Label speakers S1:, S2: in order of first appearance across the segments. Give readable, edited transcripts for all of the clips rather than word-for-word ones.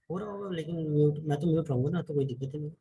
S1: हो रहा होगा, लेकिन म्यूट, मैं तो म्यूट रहूंगा ना, तो कोई दिक्कत ही नहीं।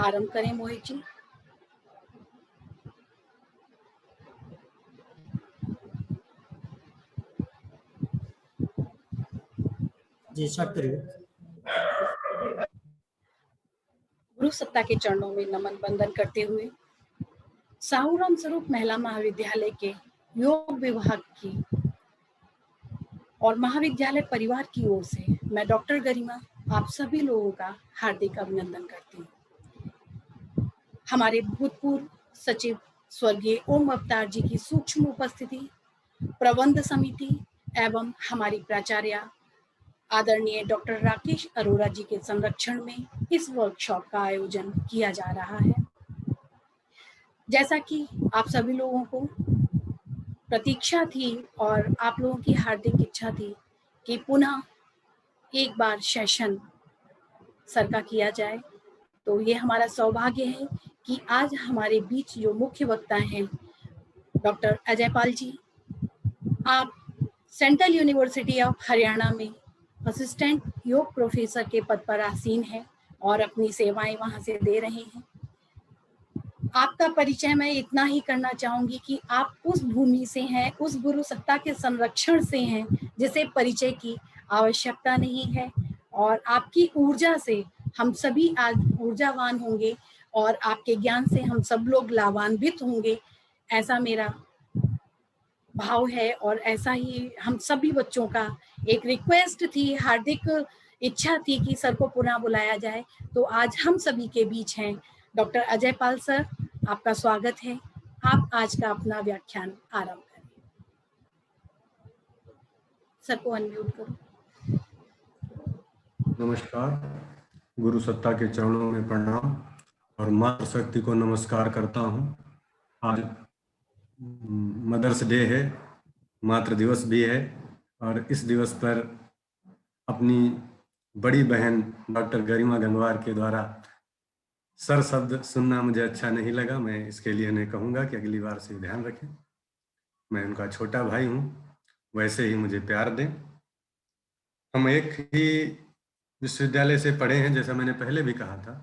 S2: आरंभ करें मोहित जी।
S1: जी स्टार्ट करिए।
S2: गुरु सत्ता के चरणों में नमन बंदन करते हुए साहूराम स्वरूप महिला महाविद्यालय के योग विभाग की और महाविद्यालय परिवार की ओर से मैं डॉक्टर गरिमा आप सभी लोगों का हार्दिक अभिनंदन करती हूँ। हमारे भूतपूर्व सचिव स्वर्गीय ओम अवतार जी की सूक्ष्म उपस्थिति, प्रबंध समिति एवं हमारी प्राचार्य आदरणीय डॉक्टर राकेश अरोरा जी के संरक्षण में इस वर्कशॉप का आयोजन किया जा रहा है। जैसा कि आप सभी लोगों को प्रतीक्षा थी और आप लोगों की हार्दिक इच्छा थी कि पुनः एक बार सेशन सर का किया जाए, तो ये हमारा सौभाग्य है कि आज हमारे बीच जो मुख्य वक्ता हैं डॉक्टर अजय पाल जी, आप सेंट्रल यूनिवर्सिटी ऑफ हरियाणा में असिस्टेंट योग प्रोफेसर के पद पर आसीन हैं और अपनी सेवाएं वहां से दे रहे हैं। आपका परिचय मैं इतना ही करना चाहूंगी कि आप उस भूमि से हैं, उस गुरु सत्ता के संरक्षण से हैं जिसे परिचय की आवश्यकता नहीं है, और आपकी ऊर्जा से हम सभी आज ऊर्जावान होंगे और आपके ज्ञान से हम सब लोग लाभान्वित होंगे, ऐसा मेरा भाव है। और ऐसा ही हम सभी बच्चों का एक रिक्वेस्ट थी, हार्दिक इच्छा थी कि सर को पुनः बुलाया जाए। तो आज हम सभी के बीच हैं डॉक्टर अजय पाल सर, आपका स्वागत है। आप आज का अपना व्याख्यान आरंभ करें। सर को अनम्यूट करो।
S3: नमस्कार, गुरु सत्ता के चरणों में प्रणाम और मातृ शक्ति को नमस्कार करता हूँ। आज मदर्स डे है, मातृ दिवस भी है, और इस दिवस पर अपनी बड़ी बहन डॉक्टर गरिमा गंगवार के द्वारा सर शब्द सुनना मुझे अच्छा नहीं लगा। मैं इसके लिए नहीं कहूँगा कि अगली बार से ध्यान रखें। मैं उनका छोटा भाई हूँ, वैसे ही मुझे प्यार दें। हम एक ही विश्वविद्यालय से पढ़े हैं, जैसा मैंने पहले भी कहा था,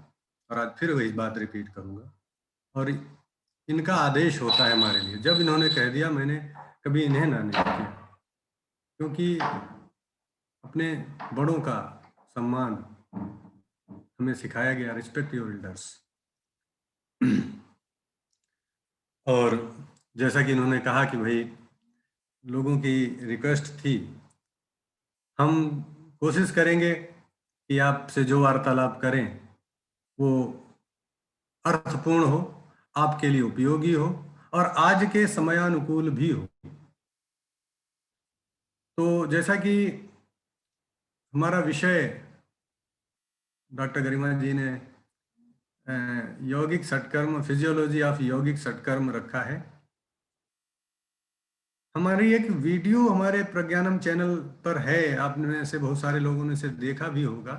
S3: और आज फिर वही बात रिपीट करूँगा। और इनका आदेश होता है हमारे लिए। जब इन्होंने कह दिया, मैंने कभी इन्हें ना नहीं किया, क्योंकि अपने बड़ों का सम्मान हमें सिखाया गया, रिस्पेक्ट योर एल्डर्स। और जैसा कि इन्होंने कहा कि भाई लोगों की रिक्वेस्ट थी, हम कोशिश करेंगे कि आपसे जो वार्तालाप करें वो अर्थपूर्ण हो, आपके लिए उपयोगी हो और आज के समयानुकूल भी हो। तो जैसा कि हमारा विषय डॉक्टर गरिमा जी ने यौगिक षटकर्म, फिजियोलॉजी ऑफ यौगिक षटकर्म रखा है। हमारी एक वीडियो हमारे प्रज्ञानम चैनल पर है, आप में से बहुत सारे लोगों ने इसे देखा भी होगा,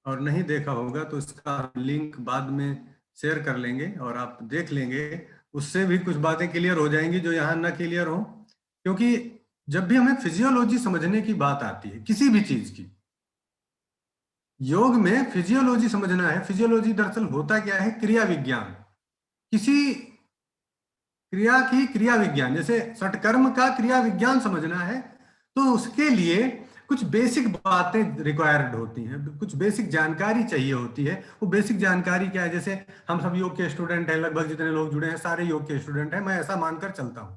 S3: और नहीं देखा होगा तो इसका लिंक बाद में शेयर कर लेंगे और आप देख लेंगे। उससे भी कुछ बातें क्लियर हो जाएंगी जो यहाँ ना क्लियर हो। क्योंकि जब भी हमें फिजियोलॉजी समझने की बात आती है किसी भी चीज की, योग में फिजियोलॉजी समझना है। फिजियोलॉजी दरअसल होता क्या है? क्रिया विज्ञान, किसी क्रिया की क्रिया विज्ञान। जैसे षटकर्म का क्रिया विज्ञान समझना है तो उसके लिए कुछ बेसिक बातें रिक्वायर्ड होती हैं, कुछ बेसिक जानकारी चाहिए होती है। वो बेसिक जानकारी क्या है? जैसे हम सब योग के स्टूडेंट हैं, लगभग जितने लोग जुड़े हैं सारे योग के स्टूडेंट हैं, मैं ऐसा मानकर चलता हूं।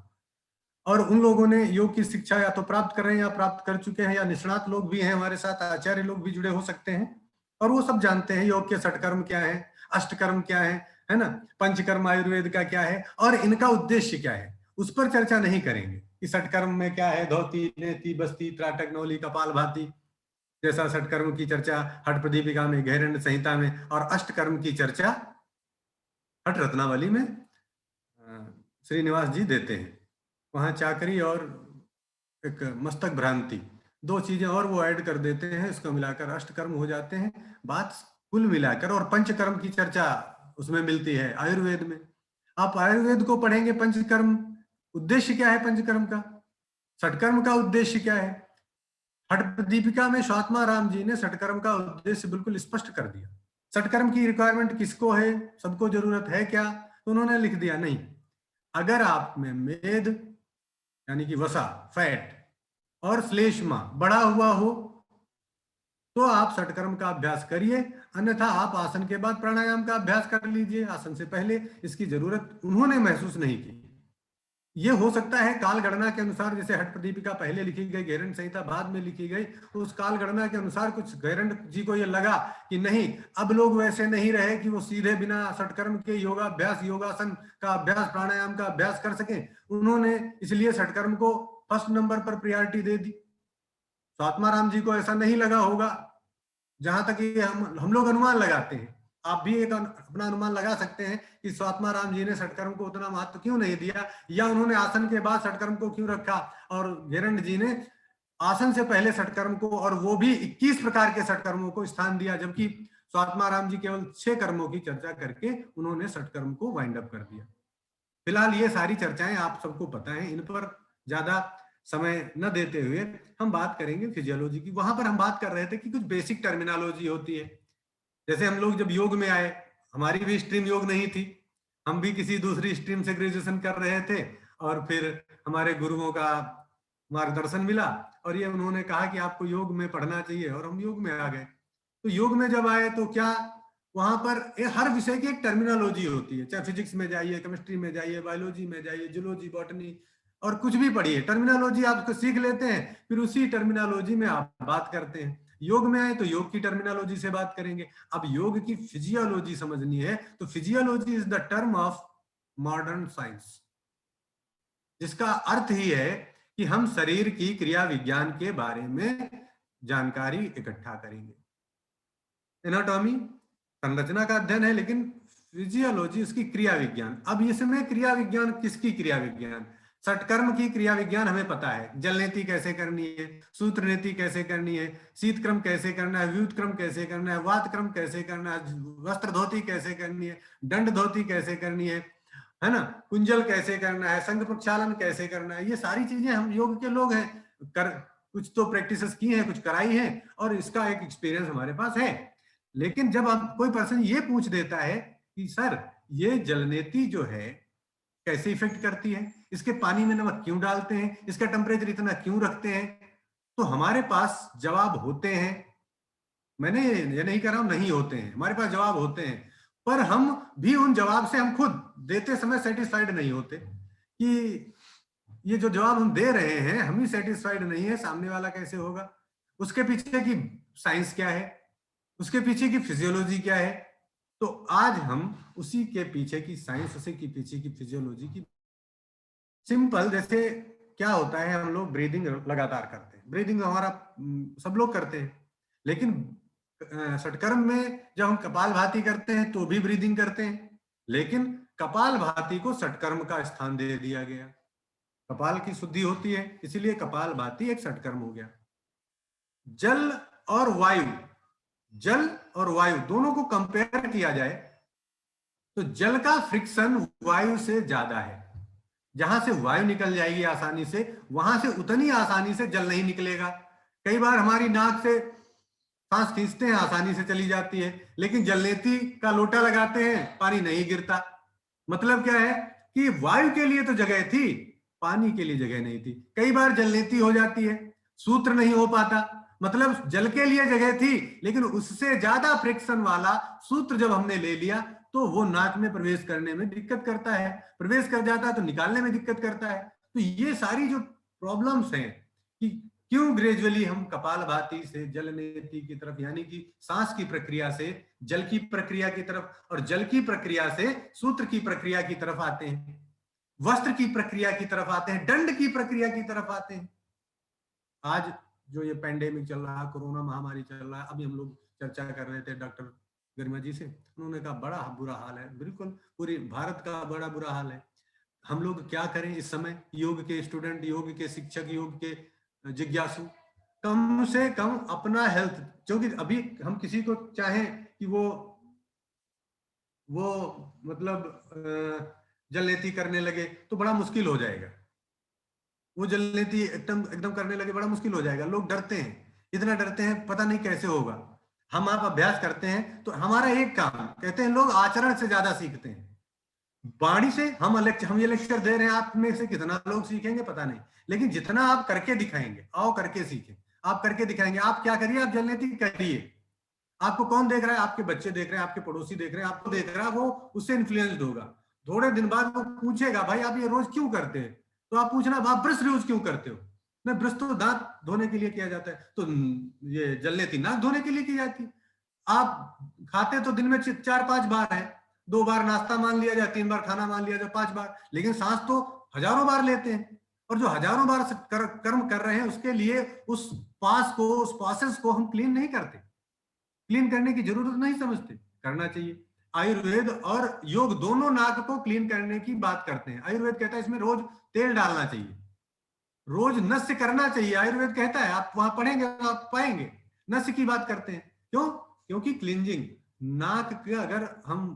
S3: और उन लोगों ने योग की शिक्षा या तो प्राप्त कर रहे हैं या प्राप्त कर चुके हैं, या निष्णात लोग भी हैं हमारे साथ, आचार्य लोग भी जुड़े हो सकते हैं, और वो सब जानते हैं योग के षटकर्म क्या है, अष्टकर्म क्या है ना, पंचकर्म आयुर्वेद का क्या है और इनका उद्देश्य क्या है। उस पर चर्चा नहीं करेंगे कि षटकर्म में क्या है, धोती, नेति, बस्ती, त्राटक, नौली, कपाल भाती, जैसा षटकर्म की चर्चा हठ प्रदीपिका में, गैरण्य संहिता में, और अष्टकर्म की चर्चा हठ रत्नावली में श्रीनिवास जी देते हैं। वहां चाकरी और एक मस्तक भ्रांति, दो चीजें और वो ऐड कर देते हैं, इसको मिलाकर अष्टकर्म हो जाते हैं। बात कुल मिलाकर, और पंचकर्म की चर्चा उसमें मिलती है आयुर्वेद में। आप आयुर्वेद को पढ़ेंगे, पंचकर्म उद्देश्य क्या है, पंचकर्म का, षटकर्म का उद्देश्य क्या है। हठ दीपिका में स्वात्मा राम जी ने षटकर्म का उद्देश्य बिल्कुल स्पष्ट कर दिया। षटकर्म की रिक्वायरमेंट किसको है, सबको जरूरत है क्या, तो उन्होंने लिख दिया नहीं, अगर आप में मेद यानी कि वसा, फैट और श्लेष्मा बढ़ा हुआ हो तो आप षटकर्म का अभ्यास करिए, अन्यथा आप आसन के बाद प्राणायाम का अभ्यास कर लीजिए, आसन से पहले इसकी जरूरत उन्होंने महसूस नहीं की। ये हो सकता है काल गणना के अनुसार, जैसे हठ प्रदीपिका पहले लिखी गई, गैरण्य संहिता बाद में लिखी गई, तो उस काल गणना के अनुसार कुछ गैरण्य जी को ये लगा कि नहीं, अब लोग वैसे नहीं रहे कि वो सीधे बिना षटकर्म के योगाभ्यास, योगासन का अभ्यास, प्राणायाम का अभ्यास कर सके। उन्होंने इसलिए षटकर्म को फर्स्ट नंबर पर प्रायोरिटी दे दी। स्वात्मा राम जी को ऐसा नहीं लगा होगा, जहां तक ये हम लोग अनुमान लगाते हैं, आप भी एक अपना अनुमान लगा सकते हैं कि स्वात्मा राम जी ने षटकर्म को उतना महत्व क्यों नहीं दिया, या उन्होंने आसन के बाद षटकर्म को क्यों रखा, और गैरण्य जी ने आसन से पहले षटकर्म को, और वो भी 21 प्रकार के षटकर्मों को स्थान दिया, जबकि स्वात्माराम जी केवल 6 कर्मों की चर्चा करके उन्होंने षटकर्म को वाइंड अप कर दिया। फिलहाल ये सारी चर्चाएं आप सबको पता है, इन पर ज्यादा समय न देते हुए हम बात करेंगे फिजियोलॉजी की। वहां पर हम बात कर रहे थे कि कुछ बेसिक टर्मिनोलॉजी होती है। जैसे हम लोग जब योग में आए, हमारी भी स्ट्रीम योग नहीं थी, हम भी किसी दूसरी स्ट्रीम से ग्रेजुएशन कर रहे थे, और फिर हमारे गुरुओं का मार्गदर्शन मिला और ये उन्होंने कहा कि आपको योग में पढ़ना चाहिए, और हम योग में आ गए। तो योग में जब आए तो क्या, वहां पर हर विषय की एक टर्मिनोलॉजी होती है, चाहे फिजिक्स में जाइए, केमिस्ट्री में जाइए, बायोलॉजी में जाइए, जूलॉजी, बॉटनी और कुछ भी पढ़िए, टर्मिनोलॉजी आपको सीख लेते हैं, फिर उसी टर्मिनोलॉजी में आप बात करते हैं। योग में आए तो योग की टर्मिनोलॉजी से बात करेंगे। अब योग की फिजियोलॉजी समझनी है तो physiology is the term of modern science, जिसका अर्थ ही है कि हम शरीर की क्रिया विज्ञान के बारे में जानकारी इकट्ठा करेंगे। एनाटॉमी संरचना का अध्ययन है, लेकिन फिजियोलॉजी उसकी क्रिया विज्ञान। अब इसमें क्रिया विज्ञान किसकी क्रिया विज्ञान? षटकर्म की क्रिया विज्ञान हमें पता है, जल नीति कैसे करनी है, सूत्र नीति कैसे करनी है, शीत क्रम कैसे करना है, व्युत क्रम कैसे करना है, वात क्रम कैसे करना है, वस्त्र धोती कैसे करनी है, दंड धोती कैसे करनी है ना, कुंजल कैसे करना है, संघ प्रक्षालन कैसे करना है। ये सारी चीजें हम योग के लोग हैं, कुछ तो प्रैक्टिसेस की हैं, कुछ कराई हैं, और इसका एक एक्सपीरियंस हमारे पास है। लेकिन जब हम कोई पर्सन ये पूछ देता है कि सर ये जलनेति जो है कैसे इफेक्ट करती है, इसके पानी में नमक क्यों डालते हैं, इसका टेम्परेचर इतना क्यों रखते हैं, तो हमारे पास जवाब होते हैं। मैंने ये नहीं कह रहा हूं नहीं होते हैं, हमारे पास जवाब होते हैं, पर हम भी उन जवाब से हम खुद देते समय सेटिस्फाइड नहीं होते कि ये जो जवाब हम दे रहे हैं हम ही सेटिस्फाइड नहीं है, सामने वाला कैसे होगा, उसके पीछे की साइंस क्या है, उसके पीछे की फिजियोलॉजी क्या है। तो आज हम उसी के पीछे की साइंस, उसी के पीछे की फिजियोलॉजी की सिंपल, जैसे क्या होता है, हम लोग ब्रीदिंग लगातार करते हैं, ब्रीदिंग हमारा सब लोग करते हैं, लेकिन षटकर्म में जब हम कपालभाति करते हैं तो भी ब्रीदिंग करते हैं, लेकिन कपालभाति को षटकर्म का स्थान दे दिया गया। कपाल की शुद्धि होती है, इसीलिए कपालभाति एक षटकर्म हो गया। जल और वायु, जल और वायु दोनों को कंपेयर किया जाए तो जल का फ्रिक्शन वायु से ज्यादा है। जहां से वायु निकल जाएगी आसानी से, वहां से उतनी आसानी से जल नहीं निकलेगा। कई बार हमारी नाक से सांस खींचते हैं, आसानी से चली जाती है, लेकिन जलनेती का लोटा लगाते हैं, पानी नहीं गिरता। मतलब क्या है कि वायु के लिए तो जगह थी, पानी के लिए जगह नहीं थी। कई बार जलनेती हो जाती है, सूत्र नहीं हो पाता, मतलब जल के लिए जगह थी लेकिन उससे ज्यादा फ्रिक्शन वाला सूत्र जब हमने ले लिया तो वो नाक में प्रवेश करने में दिक्कत करता है, प्रवेश कर जाता है तो निकालने में दिक्कत करता है। तो ये सारी जो प्रॉब्लम्स हैं कि क्यों ग्रेजुअली हम कपालभाति से जलनेति की तरफ, यानी कि सांस की प्रक्रिया से जल की प्रक्रिया की तरफ, और जल की प्रक्रिया से सूत्र की प्रक्रिया की तरफ आते हैं, वस्त्र की प्रक्रिया की तरफ आते हैं, दंड की प्रक्रिया की तरफ आते हैं। आज जो ये पैंडेमिक चल रहा है, कोरोना महामारी चल रहा है, अभी हम लोग चर्चा कर रहे थे डॉक्टर गरिमा जी से, उन्होंने कहा बड़ा बुरा हाल है, बिल्कुल पूरी भारत का बड़ा बुरा हाल है। हम लोग क्या करें इस समय, योग के स्टूडेंट, योग के शिक्षक, योग के जिज्ञासु, कम से कम अपना हेल्थ, क्योंकि अभी हम किसी को चाहें कि वो मतलब जलनेति करने लगे तो बड़ा मुश्किल हो जाएगा, वो जलनेति एकदम करने लगे बड़ा मुश्किल हो जाएगा। लोग डरते हैं, इतना डरते हैं पता नहीं कैसे होगा। हम आप अभ्यास करते हैं तो हमारा एक काम, कहते हैं लोग आचरण से ज्यादा सीखते हैं। वाणी से हम ये लेक्चर दे रहे हैं, आप में से कितना लोग सीखेंगे पता नहीं, लेकिन जितना आप करके दिखाएंगे, आओ करके सीखें, आप करके दिखाएंगे। आप क्या करिए, आप जलनेति करिए। आपको कौन देख रहा है? आपके बच्चे देख रहे हैं, आपके पड़ोसी देख रहे हैं, आपको देख रहा है, वो उससे इन्फ्लुएंस्ड होगा। थोड़े दिन बाद वो पूछेगा भाई आप ये रोज क्यों करते हैं, तो आप पूछना आप ब्रश रोज क्यों करते हो? नहीं, ब्रश तो दांत धोने के लिए किया जाता है, तो ये जलनेति नाक धोने के लिए की जाती है। आप खाते तो दिन में 4-5 बार है, 2 बार नाश्ता मान लिया जाए, 3 बार खाना मान लिया जाए, 5 बार, लेकिन सांस तो हजारों बार लेते हैं। और जो हजारों बार कर्म कर रहे हैं उसके लिए उस पास को, उस प्रोसेस को हम क्लीन नहीं करते, क्लीन करने की जरूरत नहीं समझते, करना चाहिए। आयुर्वेद और योग दोनों नाक को क्लीन करने की बात करते हैं। आयुर्वेद कहता है इसमें रोज तेल डालना चाहिए, रोज नस्य करना चाहिए। आयुर्वेद कहता है, आप वहां पढ़ेंगे आप पाएंगे, नस्य की बात करते हैं। क्यों? क्योंकि क्लींजिंग, नाक के अगर हम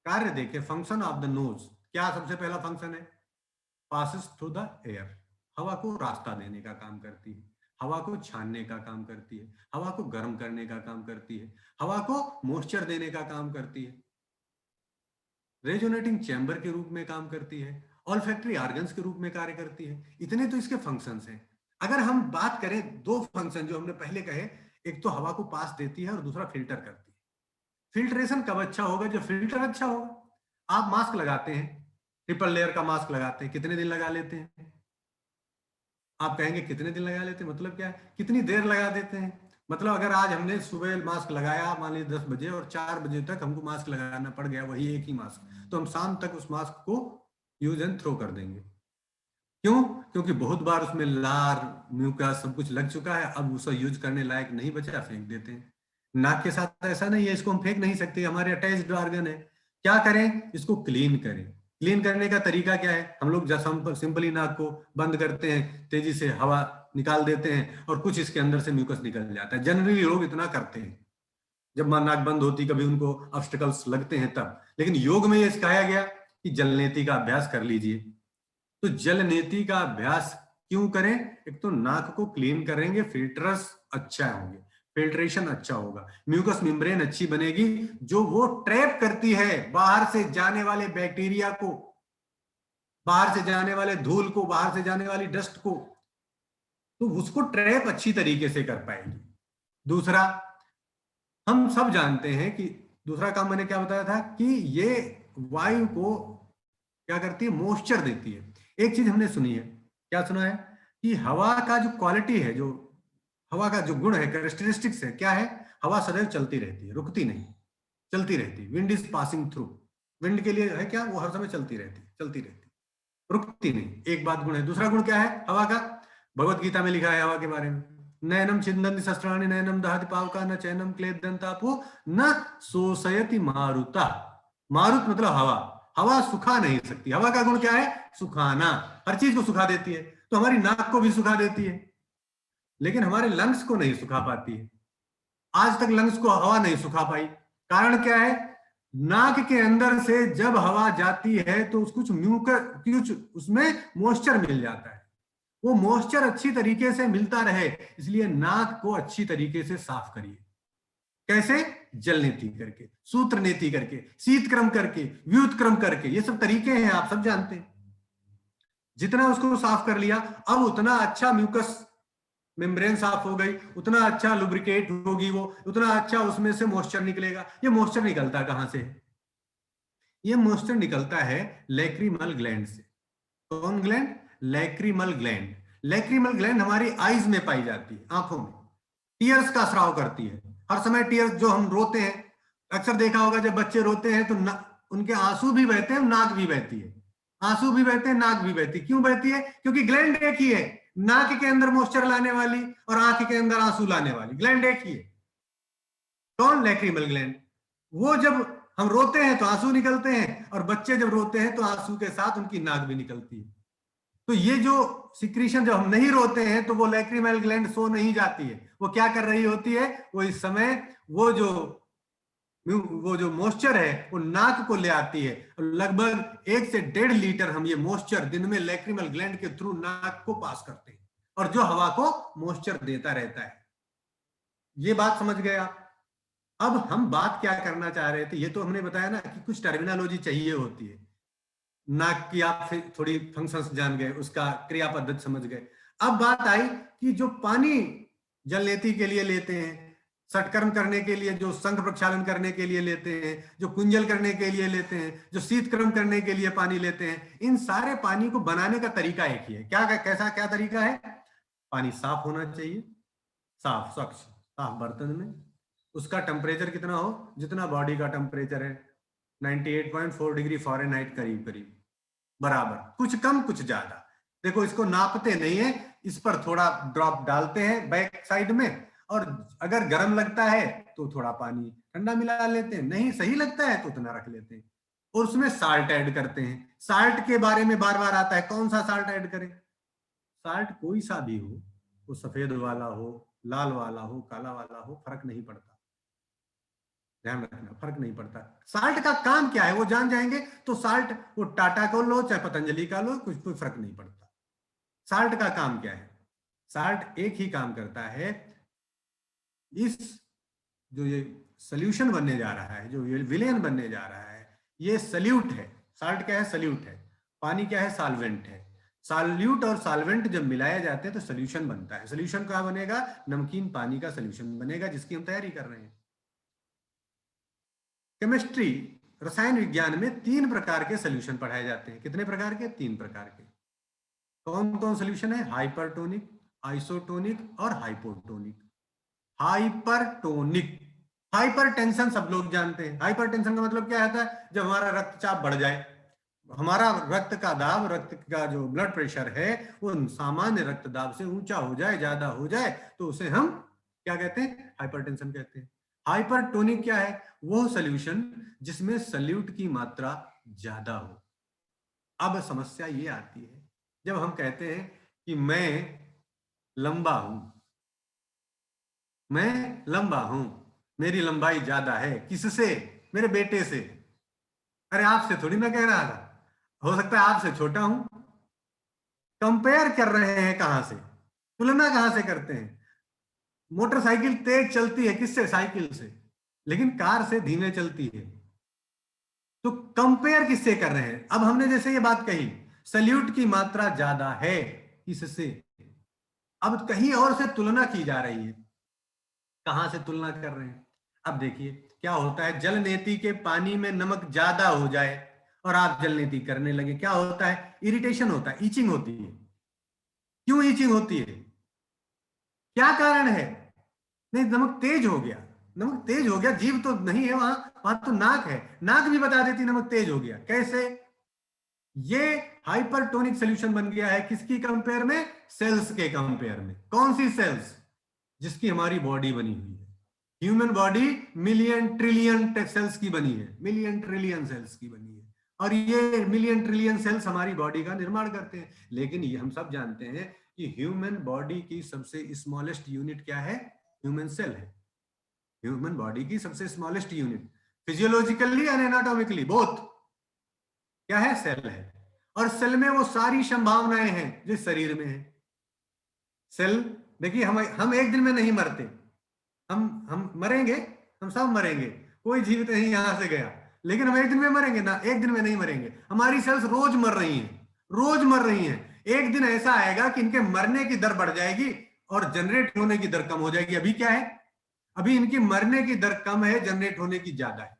S3: कार्य देखें, फंक्शन ऑफ द नोज, क्या सबसे पहला फंक्शन है? पासिस थ्रू द एयर, हवा को रास्ता देने का काम करती है, हवा को छानने का काम करती है, हवा को गर्म करने का काम करती है, हवा को मॉइस्चर देने का काम करती है, रेजोनेटिंग चैम्बर के रूप में काम करती है, ऑल्फैक्टरी ऑर्गन्स के रूप में कार्य करती है। इतने तो इसके फंक्शंस हैं। अगर हम बात करें दो फंक्शन जो हमने पहले कहे, एक तो हवा को पास देती है और दूसरा फिल्टर करती है। फिल्ट्रेशन कब अच्छा होगा? जब फिल्टर अच्छा होगा। आप मास्क लगाते हैं, ट्रिपल लेयर का मास्क लगाते हैं, कितने दिन लगा लेते हैं? आप कहेंगे कितने दिन लगा लेते हैं, मतलब क्या है? कितनी देर लगा देते हैं? मतलब अगर आज हमने सुबह मास्क लगाया मान लीजिए 10 बजे और 4 बजे तक हमको मास्क लगाना पड़ गया, वही एक ही मास्क, तो हम शाम तक उस मास्क को यूज एंड थ्रो कर देंगे। क्यों? क्योंकि बहुत बार उसमें लार म्यूकस सब कुछ लग चुका है, अब उसे यूज करने लायक नहीं बचा, फेंक देते हैं। नाक के साथ ऐसा नहीं है, इसको हम फेंक नहीं सकते, हमारे अटैच्ड ऑर्गन है। क्या करें? इसको क्लीन करें। क्लीन करने का तरीका क्या है? हम लोग सिंपली नाक को बंद करते हैं, तेजी से हवा निकाल देते हैं और कुछ इसके अंदर से म्यूकस निकल जाता है। जनरली लोग इतना करते हैं, जब नाक बंद होती कभी उनको ऑब्स्टिकल्स लगते हैं तब। लेकिन योग में ये सिखाया गया कि जलनेति का अभ्यास कर लीजिए। तो जलनेति का अभ्यास क्यों करें? एक तो नाक को क्लीन करेंगे, फिल्टर्स अच्छा होंगे, फिल्ट्रेशन अच्छा होगा, म्यूकस मेम्ब्रेन अच्छी बनेगी, जो वो ट्रैप करती है बाहर से जाने वाले बैक्टीरिया को, बाहर से जाने वाले धूल को, बाहर से जाने वाली डस्ट को, तो उसको ट्रैप अच्छी तरीके से कर पाएगी। दूसरा, हम सब जानते हैं कि दूसरा काम मैंने क्या बताया था कि ये वायु को क्या करती है? मॉइस्चर देती है। एक चीज हमने सुनी है, क्या सुना है? कि हवा का जो क्वालिटी है, जो हवा का जो गुण है, कैरेक्टरिस्टिक्स है, क्या है? हवा सदैव चलती रहती है, रुकती नहीं, चलती रहती है। Wind is passing through, wind के लिए है क्या? वो हर समय चलती रहती, चलती रहती, रुकती नहीं। एक बात गुण है। दूसरा गुण क्या है हवा का? भगवत गीता में लिखा है हवा के बारे में, नयनम छिन्दन्ति शस्त्राणि नयनम दहति पावका न चैनम क्लेदन्तापो न शोषयति मारुता। मारुत मतलब हवा, हवा सुखा नहीं सकती। हवा का गुण क्या है? सुखाना, हर चीज को सुखा देती है। तो हमारी नाक को भी सुखा देती है, लेकिन हमारे लंग्स को नहीं सुखा पाती है। आज तक लंग्स को हवा नहीं सुखा पाई। कारण क्या है? नाक के अंदर से जब हवा जाती है तो कुछ कुछ उसमें मॉइस्चर मिल जाता है। वो मॉइस्चर अच्छी तरीके से मिलता रहे, इसलिए नाक को अच्छी तरीके से साफ करिए। कैसे? जल नीति करके, सूत्र नीति करके, शीत क्रम करके, व्युत क्रम करके, ये सब तरीके हैं, आप सब जानते हैं। जितना उसको साफ कर लिया, अब उतना अच्छा म्यूकस मेम्ब्रेन साफ हो गई, उतना अच्छा लुब्रिकेट होगी वो, उतना अच्छा उसमें से मॉइस्चर निकलेगा। ये मॉइस्चर निकलता कहां से? ये मॉइस्चर निकलता है लैक्रिमल ग्लैंड से। कौन gland? Lacrimal gland. Lacrimal gland हमारी आईज में पाई जाती है, आंखों में। टीयर्स का स्राव करती है हर समय। टीयर्स जो हम रोते हैं, अक्सर देखा होगा जब बच्चे रोते हैं तो उनके आंसू भी बहते हैं, नाक भी बहती है। आंसू भी बहते हैं, नाक भी बहती है। क्यों बहती है? क्योंकि ग्लैंड एक ही है, नाक के अंदर मॉइस्चर लाने वाली और आंख के अंदर आंसू लाने वाली ग्लैंड एक ही है। कौन? Lacrimal gland. वो जब हम रोते हैं तो आंसू निकलते हैं, और बच्चे जब रोते हैं तो आंसू के साथ उनकी नाक भी निकलती है। तो ये जो सिक्रीशन, जब हम नहीं रोते हैं तो वो लैक्रिमल ग्लैंड सो नहीं जाती है। वो क्या कर रही होती है? वो इस समय वो जो मॉइस्चर है वो नाक को ले आती है। लगभग 1 से 1.5 लीटर हम ये मॉइस्चर दिन में लैक्रिमल ग्लैंड के थ्रू नाक को पास करते हैं, और जो हवा को मॉइस्चर देता रहता है। ये बात समझ गए आप? अब हम बात क्या करना चाह रहे थे, ये तो हमने बताया ना कि कुछ टर्मिनोलॉजी चाहिए होती है। नाक की आप थोड़ी फंक्शंस जान गए, उसका क्रिया पद्धति समझ गए। अब बात आई कि जो पानी जलनेति के लिए लेते हैं, सटकर्म करने के लिए, जो संघ प्रक्षालन करने के लिए लेते हैं, जो कुंजल करने के लिए लेते हैं, जो शीतक्रम करने के लिए पानी लेते हैं, इन सारे पानी को बनाने का तरीका एक ही है। क्या तरीका है? पानी साफ होना चाहिए, साफ स्वच्छ साफ बर्तन में। उसका टेम्परेचर कितना हो? जितना बॉडी का टेम्परेचर है, 98.4 डिग्री फ़ारेनहाइट करीब करीब, बराबर, कुछ कम कुछ ज्यादा। देखो इसको नापते नहीं है, इस पर थोड़ा ड्रॉप डालते हैं बैक साइड में, और अगर गर्म लगता है तो थोड़ा पानी ठंडा मिला लेते हैं, नहीं सही लगता है तो उतना रख लेते हैं, और उसमें साल्ट ऐड करते हैं। साल्ट के बारे में बार बार आता है, कौन सा साल्ट ऐड करें? साल्ट कोई सा भी हो, वो सफेद वाला हो, लाल वाला हो, काला वाला हो, फर्क नहीं पड़ता। ध्यान रखना, फर्क नहीं पड़ता। साल्ट का काम क्या है वो जान जाएंगे तो साल्ट, वो टाटा को लो चाहे पतंजलि का लो, कुछ कोई फर्क नहीं पड़ता। साल्ट का काम क्या है? साल्ट एक ही काम करता है, इस जो ये सोल्यूशन बनने जा रहा है, जो ये विलेन बनने जा रहा है, ये सल्यूट है। साल्ट क्या है? सल्यूट है। पानी क्या है? सॉल्वेंट है। सॉल्यूट और सॉल्वेंट जब मिलाए जाते हैं तो सोल्यूशन बनता है। सोल्यूशन क्या बनेगा? नमकीन पानी का सोल्यूशन बनेगा, जिसकी हम तैयारी कर रहे हैं। केमिस्ट्री, रसायन विज्ञान में 3 प्रकार के सोल्यूशन पढ़ाए जाते हैं। कितने प्रकार के? 3 प्रकार के। कौन कौन सोल्यूशन है? हाइपरटोनिक, आइसोटोनिक और हाइपोटोनिक। हाइपरटोनिक, हाइपरटेंशन सब लोग जानते हैं। हाइपरटेंशन का मतलब क्या होता है? जब हमारा रक्तचाप बढ़ जाए, हमारा रक्त का दाब, रक्त का जो ब्लड प्रेशर है वो सामान्य रक्त दाब से ऊंचा हो जाए, ज्यादा हो जाए, तो उसे हम क्या कहते हैं? हाइपरटेंशन कहते हैं। हाइपरटोनिक क्या है? वो सोल्यूशन जिसमें सल्यूट की मात्रा ज्यादा हो। अब समस्या ये आती है, जब हम कहते हैं कि मैं लंबा हूं, मैं लंबा हूं, मेरी लंबाई ज्यादा है, किससे? मेरे बेटे से। अरे आपसे थोड़ी ना कह रहा था, हो सकता है आपसे छोटा हूं। कंपेयर कर रहे हैं कहां से? तुलना कहां से करते हैं? मोटरसाइकिल तेज चलती है, किससे? साइकिल से। लेकिन कार से धीमे चलती है। तो कंपेयर किससे कर रहे हैं? अब हमने जैसे ये बात कही, सल्यूट की मात्रा ज्यादा है, किससे? अब कहीं और से तुलना की जा रही है। कहां से तुलना कर रहे हैं? अब देखिए क्या होता है, जल नेति के पानी में नमक ज्यादा हो जाए और आप जल नेति करने लगे, क्या होता है? इरिटेशन होता है, ईचिंग होती है। क्यों ईचिंग होती है? क्या कारण है? नहीं, नमक तेज हो गया। नमक तेज हो गया, जीभ तो नहीं है वहां, वहां तो नाक है, नाक भी बता देती नमक तेज हो गया। कैसे? ये हाइपरटोनिक सोल्यूशन बन गया है। किसकी कंपेयर में? सेल्स के कंपेयर में। कौन सी सेल्स? जिसकी हमारी बॉडी बनी हुई है। Human body million trillion cells की बनी है, मिलियन ट्रिलियन सेल्स की बनी है, और ये मिलियन ट्रिलियन सेल्स हमारी बॉडी का निर्माण करते हैं। लेकिन ये हम सब जानते हैं कि ह्यूमन बॉडी की सबसे स्मॉलेस्ट यूनिट क्या है? ह्यूमन सेल है। ह्यूमन बॉडी की सबसे smallest unit physiologically and anatomically both क्या है? सेल है। और सेल में वो सारी संभावनाएं हैं जो शरीर में है। सेल, देखिए हम एक दिन में नहीं मरते, हम मरेंगे, हम सब मरेंगे, कोई जीवित नहीं यहां से गया, लेकिन हम एक दिन में मरेंगे ना? एक दिन में नहीं मरेंगे। हमारी सेल्स रोज मर रही हैं, रोज मर रही हैं। एक दिन ऐसा आएगा कि इनके मरने की दर बढ़ जाएगी और जनरेट होने की दर कम हो जाएगी। अभी क्या है? अभी इनकी मरने की दर कम है, जनरेट होने की ज्यादा है।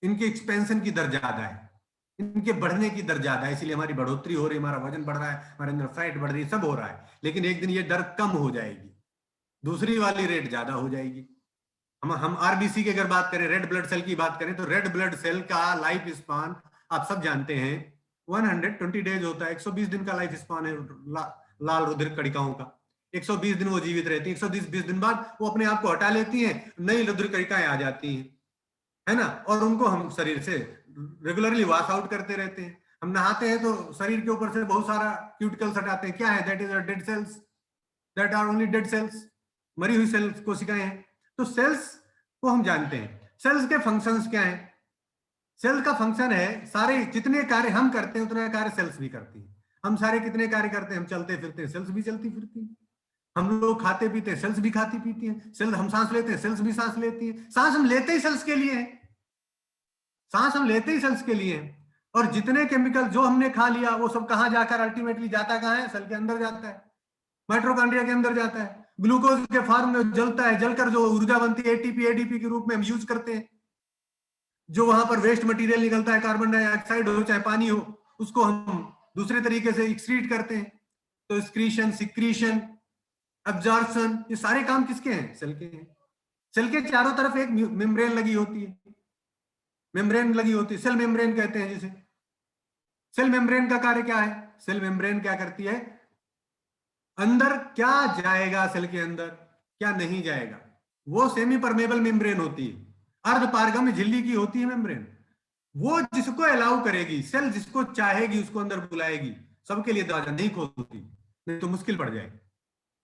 S3: इनके एक्सपेंशन की दर ज्यादा है, इनके बढ़ने की दर ज्यादा है, इसलिए हमारी बढ़ोतरी हो रही है, हमारा वजन बढ़ रहा है, हमारे अंदर फैट बढ़ रही है, सब हो रहा है। लेकिन एक दिन ये दर कम हो जाएगी, दूसरी वाली रेट ज्यादा हो जाएगी। हम आरबीसी की अगर बात करें, रेड ब्लड सेल की बात करें, तो रेड ब्लड सेल का लाइफ स्पान आप सब जानते हैं 120 डेज होता है। 120 दिन का लाइफ स्पान है लाल रुधिर कणिकाओं का। 120 दिन वो जीवित रहती है। 120 दिन बाद वो अपने आप को हटा लेती हैं, नई रुधिर कणिकाएं आ जाती हैं, है ना? और उनको हम शरीर से रेगुलरली वॉश आउट करते रहते हैं। हम नहाते हैं तो शरीर के ऊपर से बहुत सारा क्यूटिकल्स हटाते हैं। क्या है? That is dead cells, that are only dead cells, मरी हुई सेल्स कोशिकाएं हैं। तो सेल्स को हम जानते हैं। सेल्स के फंक्शंस क्या हैं? सेल का फंक्शन है, सारे जितने कार्य हम करते हैं उतने कार्य सेल्स भी करती हैं। हम सारे कितने कार्य करते हैं? हम चलते फिरते हैं, सेल्स भी चलती फिरती हैं। हम लोग खाते पीते हैं, सेल्स भी खाती पीती हैं। सेल्स, हम सांस लेते हैं, सेल्स भी सांस लेती हैं। सांस हम लेते ही सेल्स के लिए है, सांस हम लेते ही सेल्स के लिए है। और जितने केमिकल जो हमने खा लिया वो सब कहां जाकर अल्टीमेटली जाता? कहां है? सेल के अंदर जाता है, माइटोकॉन्ड्रिया के अंदर जाता है। ग्लूकोज के फॉर्म में जलता है, जलकर जो ऊर्जा बनती है एटीपी एडीपी के रूप में हम यूज करते हैं। जो वहां पर वेस्ट मटेरियल निकलता है, कार्बन डाइऑक्साइड हो चाहे पानी हो, उसको हम दूसरे तरीके से एक्सक्रीट करते हैं। तो एक्सक्रीशन, सिक्रीशन, एब्जॉर्प्शन, ये सारे काम किसके हैं? सेल के हैं। सेल के चारों तरफ एक मेम्ब्रेन लगी होती है, मेम्ब्रेन लगी होती है, सेल मेम्ब्रेन कहते हैं जिसे। सेल मेम्ब्रेन का कार्य क्या है? सेल मेम्ब्रेन क्या करती है? अंदर क्या जाएगा, सेल के अंदर क्या नहीं जाएगा, वो सेमी परमेबल मेम्ब्रेन होती है, अर्ध पारगम्य झिल्ली की होती है मेम्ब्रेन। वो जिसको अलाउ करेगी, सेल जिसको चाहेगी उसको अंदर बुलाएगी। सबके लिए दरवाजा नहीं खोलती, नहीं तो मुश्किल पड़ जाएगी,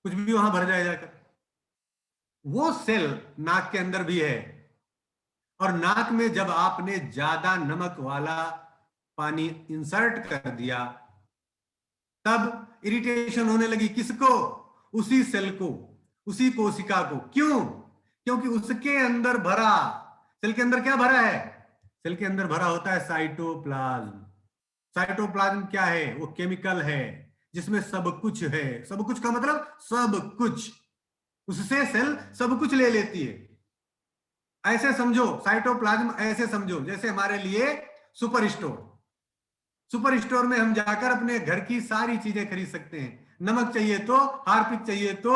S3: कुछ भी वहां भर जाए जाकर। वो सेल नाक के अंदर भी है। और नाक में जब आपने ज्यादा नमक वाला पानी इंसर्ट कर दिया तब इरिटेशन होने लगी। किसको? उसी सेल को, उसी कोशिका को। क्यों? क्योंकि उसके अंदर भरा, सेल के अंदर क्या भरा है? सेल के अंदर भरा होता है साइटोप्लाज्म। साइटोप्लाज्म क्या है? वो केमिकल है जिसमें सब कुछ है। सब कुछ का मतलब सब कुछ। उससे सेल सब कुछ ले लेती है। ऐसे समझो साइटोप्लाज्म, ऐसे समझो जैसे हमारे लिए सुपर स्टोर। सुपर स्टोर में हम जाकर अपने घर की सारी चीजें खरीद सकते हैं। नमक चाहिए तो, हार्पिक चाहिए तो,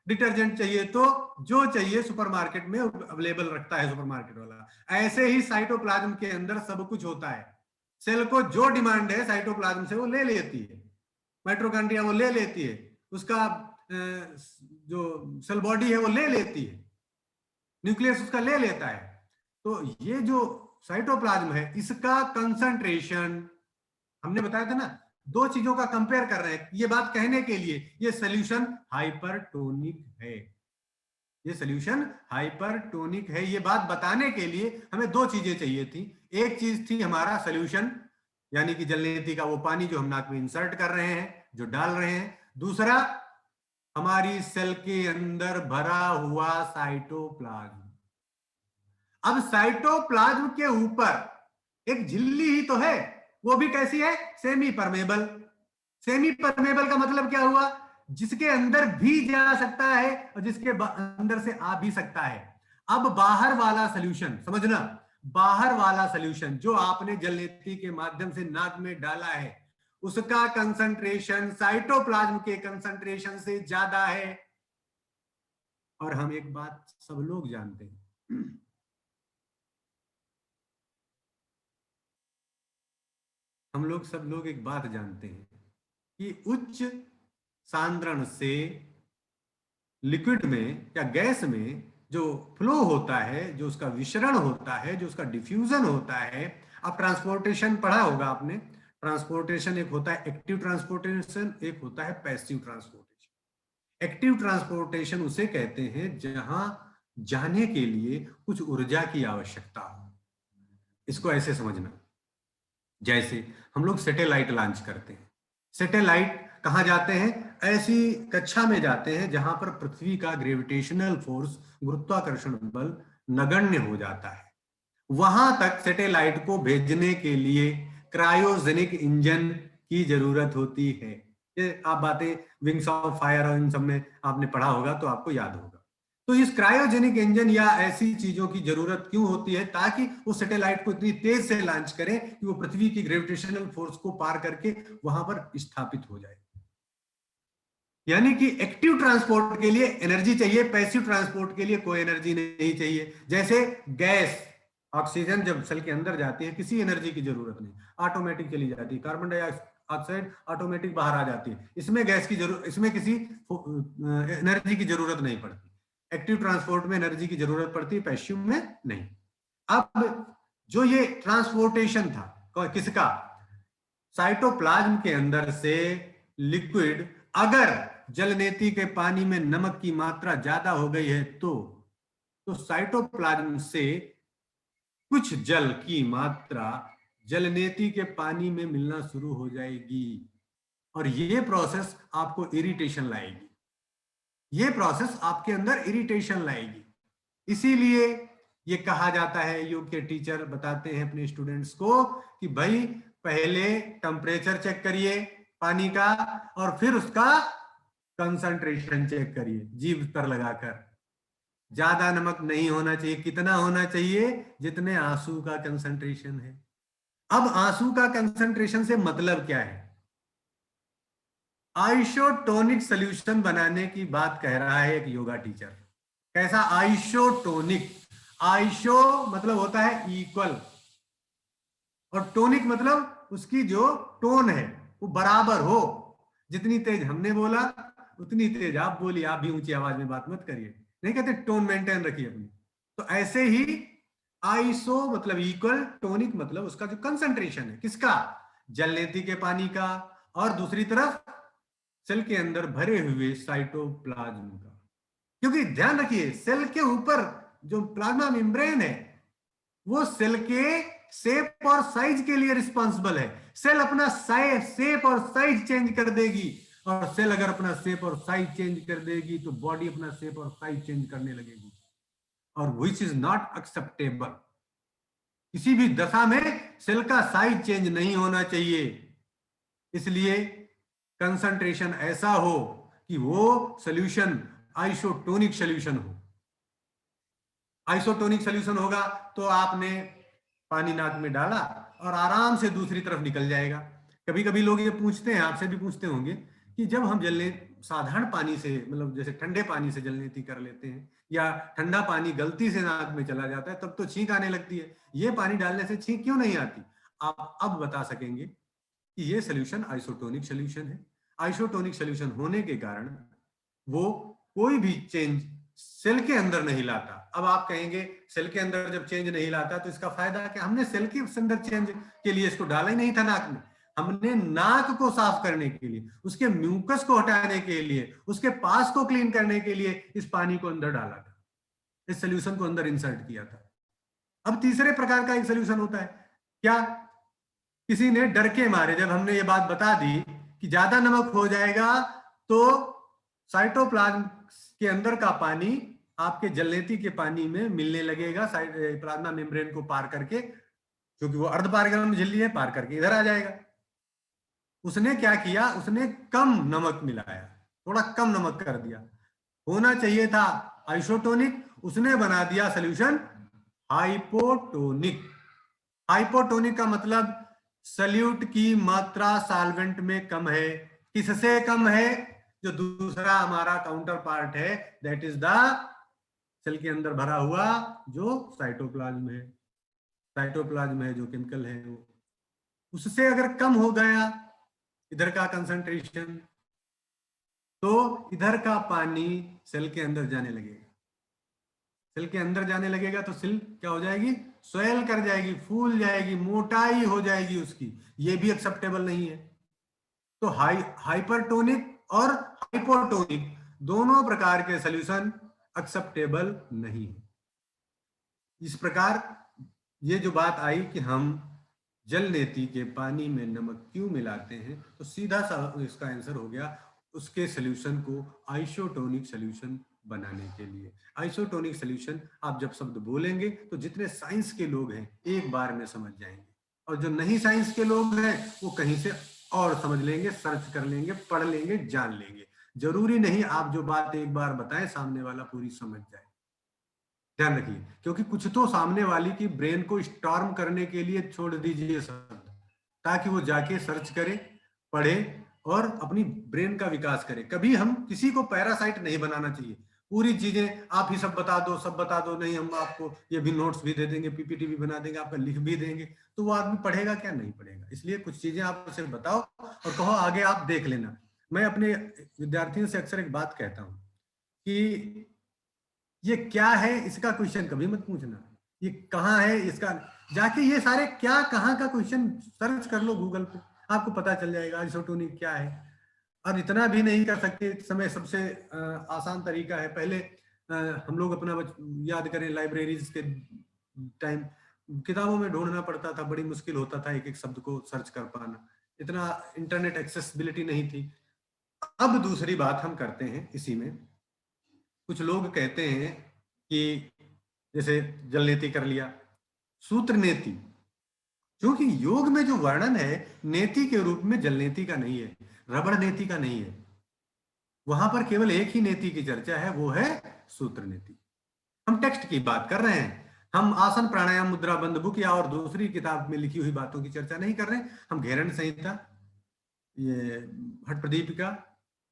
S3: डिटर्जेंट चाहिए तो, जो चाहिए सुपरमार्केट में अवेलेबल रखता है सुपरमार्केट वाला। ऐसे ही साइटोप्लाज्म के अंदर सब कुछ होता है। सेल को जो डिमांड है साइटोप्लाज्म से वो ले लेती है। माइटोकॉन्ड्रिया वो ले लेती है, उसका जो सेल बॉडी है वो ले लेती है, न्यूक्लियस उसका ले लेता है। तो ये जो साइटोप्लाज्म है इसका कंसंट्रेशन, हमने बताया था ना, दो चीजों का कंपेयर कर रहे हैं। ये बात कहने के लिए ये सॉल्यूशन हाइपरटोनिक है, ये सॉल्यूशन हाइपरटोनिक है। ये बात बताने के लिए हमें दो चीजें चाहिए थी। एक चीज थी हमारा सॉल्यूशन, यानी कि जलनेती का वो पानी जो हम नाक में इंसर्ट कर रहे हैं, जो डाल रहे हैं। दूसरा हमारी सेल के अंदर भरा हुआ साइटोप्लाज्म। अब साइटोप्लाज्म के ऊपर एक झिल्ली ही तो है, वो भी कैसी है? Semi permeable. सेमी परमेबल का मतलब क्या हुआ? जिसके अंदर भी जा सकता है और जिसके अंदर से आ भी सकता है। अब बाहर वाला सॉल्यूशन समझना, बाहर वाला सॉल्यूशन जो आपने जलनेती के माध्यम से नाक में डाला है उसका कंसंट्रेशन साइटोप्लाज्म के कंसंट्रेशन से ज्यादा है। और हम एक बात सब लोग जानते हैं, हम लोग सब लोग एक बात जानते हैं कि उच्च सांद्रण से लिक्विड में या गैस में जो फ्लो होता है, जो उसका विसरण होता है, जो उसका डिफ्यूजन होता है। अब ट्रांसपोर्टेशन पढ़ा होगा आपने। ट्रांसपोर्टेशन एक होता है एक्टिव ट्रांसपोर्टेशन, एक होता है पैसिव ट्रांसपोर्टेशन। एक्टिव ट्रांसपोर्टेशन उसे कहते हैं जहां जाने के लिए कुछ ऊर्जा की आवश्यकता हो। इसको ऐसे समझना, जैसे हम लोग सैटेलाइट लॉन्च करते हैं। सैटेलाइट कहां जाते हैं? ऐसी कक्षा में जाते हैं जहां पर पृथ्वी का ग्रेविटेशनल फोर्स, गुरुत्वाकर्षण बल नगण्य हो जाता है। वहां तक सैटेलाइट को भेजने के लिए क्रायोजेनिक इंजन की जरूरत होती है। ये आप बातें विंग्स ऑफ फायर और इन सब में आपने पढ़ा होगा तो आपको याद होगा। तो इस क्रायोजेनिक इंजन या ऐसी चीजों की जरूरत क्यों होती है? ताकि वो सैटेलाइट को इतनी तेज से लॉन्च करें कि वो पृथ्वी की ग्रेविटेशनल फोर्स को पार करके वहां पर स्थापित हो जाए। यानी कि एक्टिव ट्रांसपोर्ट के लिए एनर्जी चाहिए, पैसिव ट्रांसपोर्ट के लिए कोई एनर्जी नहीं चाहिए। जैसे गैस ऑक्सीजन जब सेल के अंदर जाती है किसी एनर्जी की जरूरत नहीं, ऑटोमेटिक चली जाती है। कार्बन डाइऑक्साइड ऑटोमेटिक बाहर आ जाती है, इसमें गैस की जरूरत, इसमें किसी एनर्जी की जरूरत नहीं पड़ती। एक्टिव ट्रांसपोर्ट में एनर्जी की जरूरत पड़ती है, पैसिव में नहीं। अब जो ये ट्रांसपोर्टेशन था किसका? साइटोप्लाज्म के अंदर से लिक्विड, अगर जलनेती के पानी में नमक की मात्रा ज्यादा हो गई है तो साइटोप्लाज्म से कुछ जल की मात्रा जलनेती के पानी में मिलना शुरू हो जाएगी और ये प्रोसेस आपको इरिटेशन लाएगी। ये प्रोसेस आपके अंदर इरिटेशन लाएगी। इसीलिए ये कहा जाता है, योग के टीचर बताते हैं अपने स्टूडेंट्स को कि भाई पहले टेम्परेचर चेक करिए पानी का और फिर उसका कंसंट्रेशन चेक करिए जीभ पर लगाकर। ज्यादा नमक नहीं होना चाहिए। कितना होना चाहिए? जितने आंसू का कंसंट्रेशन है। अब आंसू का कंसंट्रेशन से मतलब क्या है? आइसोटोनिक सॉल्यूशन बनाने की बात कह रहा है एक योगा टीचर। कैसा? आइसोटोनिक। आइसो मतलब होता है इक्वल और टोनिक मतलब उसकी जो टोन है वो बराबर हो। जितनी तेज हमने बोला उतनी तेज आप बोलिए। आप भी ऊंची आवाज में बात मत करिए, नहीं कहते टोन मेंटेन रखिए अपनी। तो ऐसे ही आइसो मतलब इक्वल, टोनिक मतलब उसका जो कंसंट्रेशन है किसका? जलनेती के पानी का, और दूसरी तरफ सेल के अंदर भरे हुए साइटोप्लाज्म का। क्योंकि ध्यान रखिए सेल के ऊपर जो प्लाज्मा मेम्ब्रेन है वो सेल के शेप और साइज के लिए रिस्पॉन्सिबल है। सेल अपना शेप और साइज चेंज कर देगी, और सेल अगर अपना शेप और साइज चेंज कर देगी तो बॉडी अपना शेप और साइज चेंज करने लगेगी, और विच इज नॉट एक्सेप्टेबल। किसी भी दशा में सेल का साइज चेंज नहीं होना चाहिए। इसलिए कंसंट्रेशन ऐसा हो कि वो सॉल्यूशन आइसोटोनिक सॉल्यूशन हो। आइसोटोनिक सॉल्यूशन होगा तो आपने पानी नाक में डाला और आराम से दूसरी तरफ निकल जाएगा। कभी कभी लोग ये पूछते हैं, आपसे भी पूछते होंगे, कि जब हम साधारण पानी से, मतलब जैसे ठंडे पानी से जलनेती कर लेते हैं या ठंडा पानी गलती से नाक में चला जाता है तब तो छींक आने लगती है, ये पानी डालने से छींक क्यों नहीं आती? आप अब बता सकेंगे कि ये सोल्यूशन आइसोटोनिक सोल्यूशन है। आइसोटोनिक सोल्यूशन होने के कारण वो कोई भी चेंज सेल के अंदर नहीं लाता। अब आप कहेंगे सेल के अंदर जब चेंज नहीं लाता तो इसका फायदा क्या? हमने सेल के अंदर चेंज के लिए इसको डाला ही नहीं था नाक में। हमने नाक को साफ करने के लिए, उसके म्यूकस को हटाने के लिए, उसके पास को क्लीन करने के लिए इस पानी को अंदर डाला था, इस सोल्यूशन को अंदर इंसर्ट किया था। अब तीसरे प्रकार का एक सोल्यूशन होता है क्या? किसी ने डर के मारे, जब हमने ये बात बता दी कि ज्यादा नमक हो जाएगा तो साइटोप्लाज्म के अंदर का पानी आपके जलनेती के पानी में मिलने लगेगा, प्लाज्मा मेम्ब्रेन को पार करके, क्योंकि वो अर्धपारगमन झिल्ली है, पार करके इधर आ जाएगा। उसने क्या किया? उसने कम नमक मिलाया, थोड़ा कम नमक कर दिया। होना चाहिए था आइसोटोनिक, उसने बना दिया सोल्यूशन हाइपोटोनिक। हाइपोटोनिक का मतलब सल्यूट की मात्रा सॉल्वेंट में कम है। किससे कम है? जो दूसरा हमारा काउंटर पार्ट है, दैट इज द सेल के अंदर भरा हुआ जो साइटोप्लाज्म है। साइटोप्लाज्म है जो केमिकल है, वो उससे अगर कम हो गया इधर का कंसंट्रेशन, तो इधर का पानी सेल के अंदर जाने लगेगा। सेल के अंदर जाने लगेगा तो सेल क्या हो जाएगी? स्वेल कर जाएगी, फूल जाएगी, मोटाई हो जाएगी उसकी। ये भी एक्सेप्टेबल नहीं है। तो हाइपरटोनिक और हाइपोटोनिक दोनों प्रकार के सॉल्यूशन एक्सेप्टेबल नहीं है। इस प्रकार ये जो बात आई कि हम जलनेती के पानी में नमक क्यों मिलाते हैं, तो सीधा सा इसका आंसर हो गया उसके सॉल्यूशन को आइसोटोनिक सॉल्यूशन बनाने के लिए। आइसोटोनिक सॉल्यूशन आप जब शब्द बोलेंगे तो जितने साइंस के लोग हैं एक बार में समझ जाएंगे, और जो नहीं साइंस के लोग हैं वो कहीं से और समझ लेंगे, सर्च कर लेंगे, पढ़ लेंगे, जान लेंगे। जरूरी नहीं आप जो बात एक बार बताएं सामने वाला पूरी समझ जाए। ध्यान रखिए, क्योंकि कुछ तो सामने वाली की ब्रेन को स्टॉर्म करने के लिए छोड़ दीजिए शब्द, ताकि वो जाके सर्च करे, पढ़े और अपनी ब्रेन का विकास करे। कभी हम किसी को पैरासाइट नहीं बनाना चाहिए। पूरी चीजें आप ही सब बता दो, सब बता दो, नहीं हम आपको ये भी नोट्स भी दे देंगे, पीपीटी भी बना देंगे, आपका लिख भी देंगे, तो वो आदमी पढ़ेगा क्या? नहीं पढ़ेगा। इसलिए कुछ चीजें आप उसे बताओ और कहो आगे आप देख लेना। मैं अपने विद्यार्थियों से अक्सर एक बात कहता हूँ कि ये क्या है इसका क्वेश्चन कभी मत पूछना, ये कहाँ है इसका, जाके ये सारे क्या कहाँ का क्वेश्चन सर्च कर लो गूगल पे, आपको पता चल जाएगा आइसोटोनिक क्या है। और इतना भी नहीं कर सकते इस समय, सबसे आसान तरीका है, पहले हम लोग अपना याद करें लाइब्रेरीज के टाइम किताबों में ढूंढना पड़ता था, बड़ी मुश्किल होता था एक एक शब्द को सर्च कर पाना, इतना इंटरनेट एक्सेसिबिलिटी नहीं थी। अब दूसरी बात हम करते हैं इसी में, कुछ लोग कहते हैं कि जैसे जलनेती कर लिया, सूत्र नेति, क्योंकि योग में जो वर्णन है नेति के रूप में जलनेती का नहीं है, रबड़ नेति का नहीं है, वहां पर केवल एक ही नेति की चर्चा है, वो है सूत्र नेति। हम टेक्स्ट की बात कर रहे हैं, हम आसन प्राणायाम मुद्रा बंद बुक या और दूसरी किताब में लिखी हुई बातों की चर्चा नहीं कर रहे हैं। हम घेरण संहिता, ये हठ प्रदीपिका,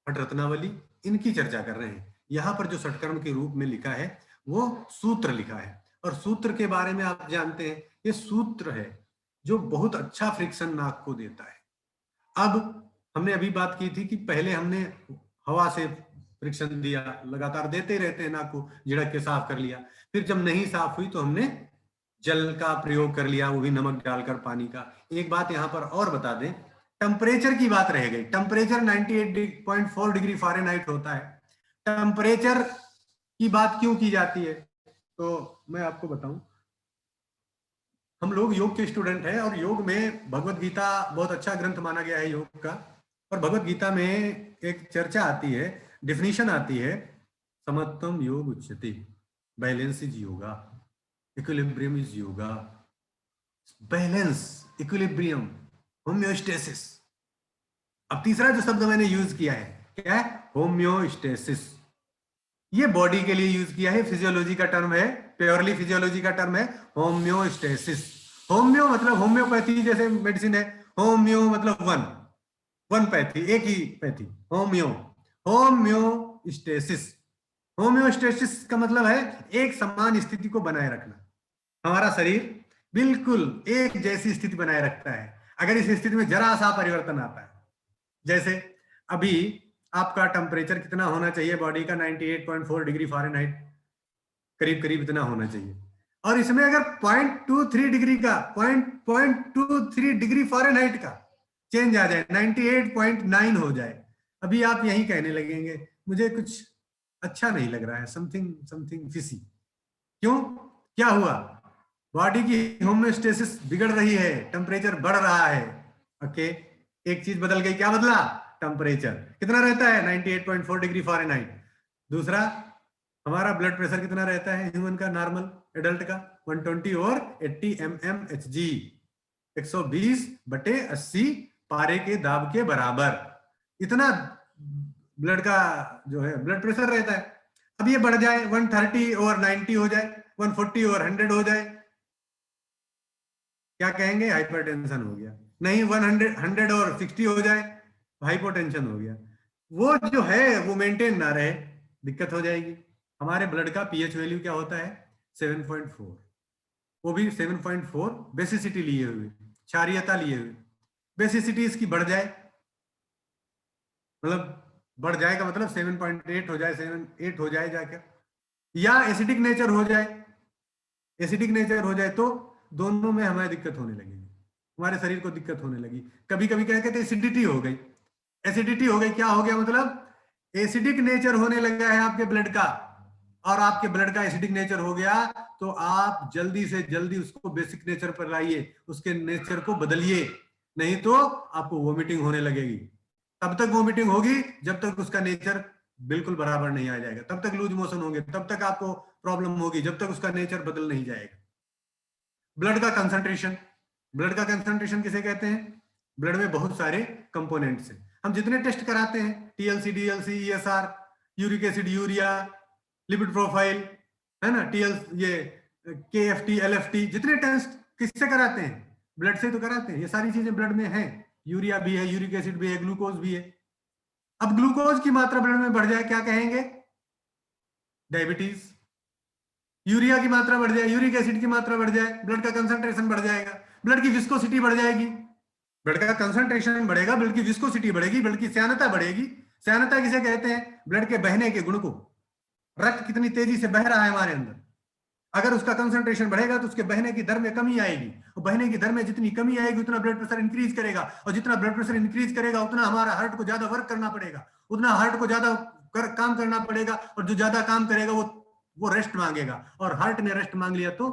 S3: हठ रत्नावली, इनकी चर्चा कर रहे हैं। यहाँ पर जो षटकर्म के रूप में लिखा है वो सूत्र लिखा है, और सूत्र के बारे में आप जानते हैं ये सूत्र है जो बहुत अच्छा फ्रिक्शन नाक को देता है। अब हमने अभी बात की थी कि पहले हमने हवा से फ्रिक्शन दिया, लगातार देते रहते हैं, नाक को झिड़क के साफ कर लिया, फिर जब नहीं साफ हुई तो हमने जल का प्रयोग कर लिया, वो भी नमक डालकर पानी का। एक बात यहाँ पर और बता दें, टेम्परेचर की बात रह गई। टेम्परेचर 98.4 डिग्री फ़ारेनहाइट होता है। टेम्परेचर की बात क्यों की जाती है, तो मैं आपको बताऊं। हम लोग योग के स्टूडेंट हैं और योग में भगवत गीता बहुत अच्छा ग्रंथ माना गया है योग का। और भगवत गीता में एक चर्चा आती है, डिफिनीशन आती है, समत्वम योग उच्यते, balance is yoga, equilibrium is yoga, balance, equilibrium, homeostasis. अब तीसरा जो शब्द मैंने यूज किया है क्या है, होम्योस्टेसिस। ये बॉडी के लिए यूज किया है, फिजियोलॉजी का टर्म है, प्योरली फिजियोलॉजी का टर्म है होम्योस्टेसिस। होम्यो मतलब होम्योपैथी जैसे मेडिसिन है, होम्यो मतलब वन पैथी, एक ही पैथी, होम्यो, होम्योस्टेसिस। होम्योस्टेसिस का मतलब है एक समान स्थिति को बनाए रखना। हमारा शरीर बिल्कुल एक जैसी स्थिति बनाए रखता है। अगर इस स्थिति में जरा सा परिवर्तन आता है, जैसे अभी आपका टेम्परेचर कितना होना चाहिए बॉडी का, 98.4 डिग्री फ़ारेनहाइट करीब करीब इतना होना चाहिए, और इसमें अगर 0.23 डिग्री का 0.23 डिग्री फ़ारेनहाइट का चेंज आ जाए, 98.9 हो जाए, अभी आप यही कहने लगेंगे मुझे कुछ अच्छा नहीं लग रहा है, समथिंग समथिंग फिशी। क्यों, क्या हुआ, बॉडी की होम्योस्टेसिस बिगड़ रही है, टेम्परेचर बढ़ रहा है। ओके, एक चीज बदल गई, क्या बदला, टेम्परेचर कितना रहता है 98.4 डिग्री फ़ारेनहाइट। दूसरा, हमारा ब्लड प्रेशर कितना रहता है ह्यूमन का, नॉर्मल एडल्ट का 120 और 80 mmHg, 120/80 पारे के दाब के बराबर, इतना ब्लड का जो है ब्लड प्रेशर रहता है। अब ये बढ़ जाए 130 और 90 हो जाए, 140 और 100 हो जाए, क्या कहेंगे, हाइपरटेंशन हो गया। नहीं, 100 और 60 हो जाए, हाइपोटेंशन हो गया। वो जो है वो मेंटेन ना रहे, दिक्कत हो जाएगी। हमारे ब्लड का पीएच वैल्यू क्या होता है, 7.4, वो भी 7.4 बेसिसिटी लिए हुए, क्षारीयता लिए हुए। बेसिसिटी इसकी बढ़ जाए, मतलब बढ़ जाए का मतलब 7.8 हो जाए, 7.8 हो जाए जाकर, या एसिडिक नेचर हो जाए, एसिडिक नेचर हो जाए तो दोनों में हमें दिक्कत होने लगेगी, हमारे शरीर को दिक्कत होने लगी। कभी कभी क्या कहते हैं, एसिडिटी हो गई, एसिडिटी हो गई, क्या हो गया, मतलब एसिडिक नेचर होने लगा है आपके ब्लड का, और आपके ब्लड का एसिडिक नेचर हो गया तो आप जल्दी से जल्दी उसको बेसिक नेचर पर लाइए, उसके नेचर को बदलिए, नहीं तो आपको वोमिटिंग होने लगेगी। तब तक वोमिटिंग होगी जब तक उसका नेचर बिल्कुल बराबर नहीं आ जाएगा, तब तक लूज मोशन होंगे, तब तक आपको प्रॉब्लम होगी, जब तक उसका नेचर बदल नहीं जाएगा। ब्लड का कंसंट्रेशन, ब्लड का कंसंट्रेशन किसे कहते हैं, ब्लड में बहुत सारे कंपोनेंट्स हैं। हम जितने टेस्ट कराते हैं, TLC, DLC, ESR, uric acid, urea, lipid profile, है ना, ये केएफटी, एलएफटी, जितने टेस्ट किससे कराते हैं, ब्लड से तो कराते हैं। ये सारी चीजें ब्लड में हैं, यूरिया भी है, यूरिक एसिड भी है, ग्लूकोज भी है। अब ग्लूकोज की मात्रा ब्लड में बढ़ जाए, क्या कहेंगे, डायबिटीज। यूरिया की मात्रा बढ़ जाए, यूरिक एसिड की मात्रा बढ़ जाए, ब्लड का कंसंट्रेशन बढ़ जाएगा, ब्लड की विस्कोसिटी बढ़ जाएगी। ब्लड का कंसंट्रेशन बढ़ेगा, ब्लड की विस्कोसिटी बढ़ेगी, ब्लड की श्यानता बढ़ेगी। श्यानता किसे कहते हैं, ब्लड के बहने के गुण को, रक्त कितनी तेजी से बह रहा है हमारे अंदर, अगर उसका कंसंट्रेशन बढ़ेगा तो उसके बहने की दर में कमी आएगी, और बहने की दर में जितनी कमी आएगी उतना ब्लड प्रेशर इंक्रीज करेगा, और जितना ब्लड प्रेशर इंक्रीज करेगा उतना हमारा हार्ट को ज्यादा वर्क करना पड़ेगा, उतना हार्ट को ज्यादा काम करना पड़ेगा, और जो ज्यादा काम करेगा वो रेस्ट मांगेगा, और हार्ट ने रेस्ट मांग लिया तो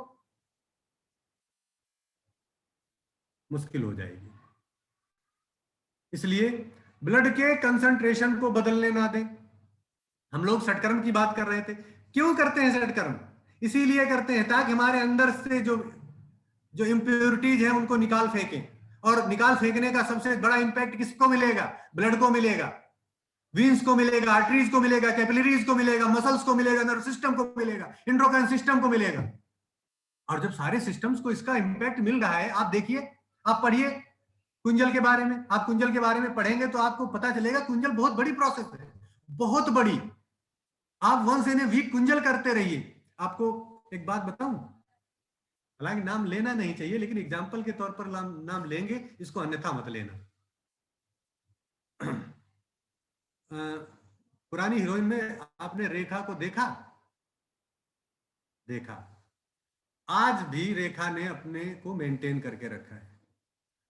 S3: मुश्किल हो जाएगी। इसलिए ब्लड के कंसंट्रेशन को बदलने ना दें। हम लोग षटकर्म की बात कर रहे थे, क्यों करते हैं षटकर्म, इसीलिए करते हैं ताकि हमारे अंदर से जो इम्प्योरिटीज है उनको निकाल फेंकें, और निकाल फेंकने का सबसे बड़ा इंपैक्ट किसको मिलेगा, ब्लड को मिलेगा, वीन्स को मिलेगा, आर्टरीज को मिलेगा, कैपिलरीज को मिलेगा, मसल्स को मिलेगा, नर्व सिस्टम को मिलेगा, एंडोक्राइन सिस्टम को मिलेगा। और जब सारे सिस्टम्स को इसका इंपैक्ट मिल रहा है, आप देखिए, आप पढ़िए कुंजल के बारे में, आप कुंजल के बारे में पढ़ेंगे तो आपको पता चलेगा कुंजल बहुत बड़ी प्रोसेस है, बहुत बड़ी। आप वंस इन ए वीक कुंजल करते रहिए। आपको एक बात बताऊं, हालांकि नाम लेना नहीं चाहिए, लेकिन एग्जाम्पल के तौर पर नाम लेंगे, इसको अन्यथा मत लेना। पुरानी हीरोइन में आपने रेखा को देखा, आज भी रेखा ने अपने को मेंटेन करके रखा है,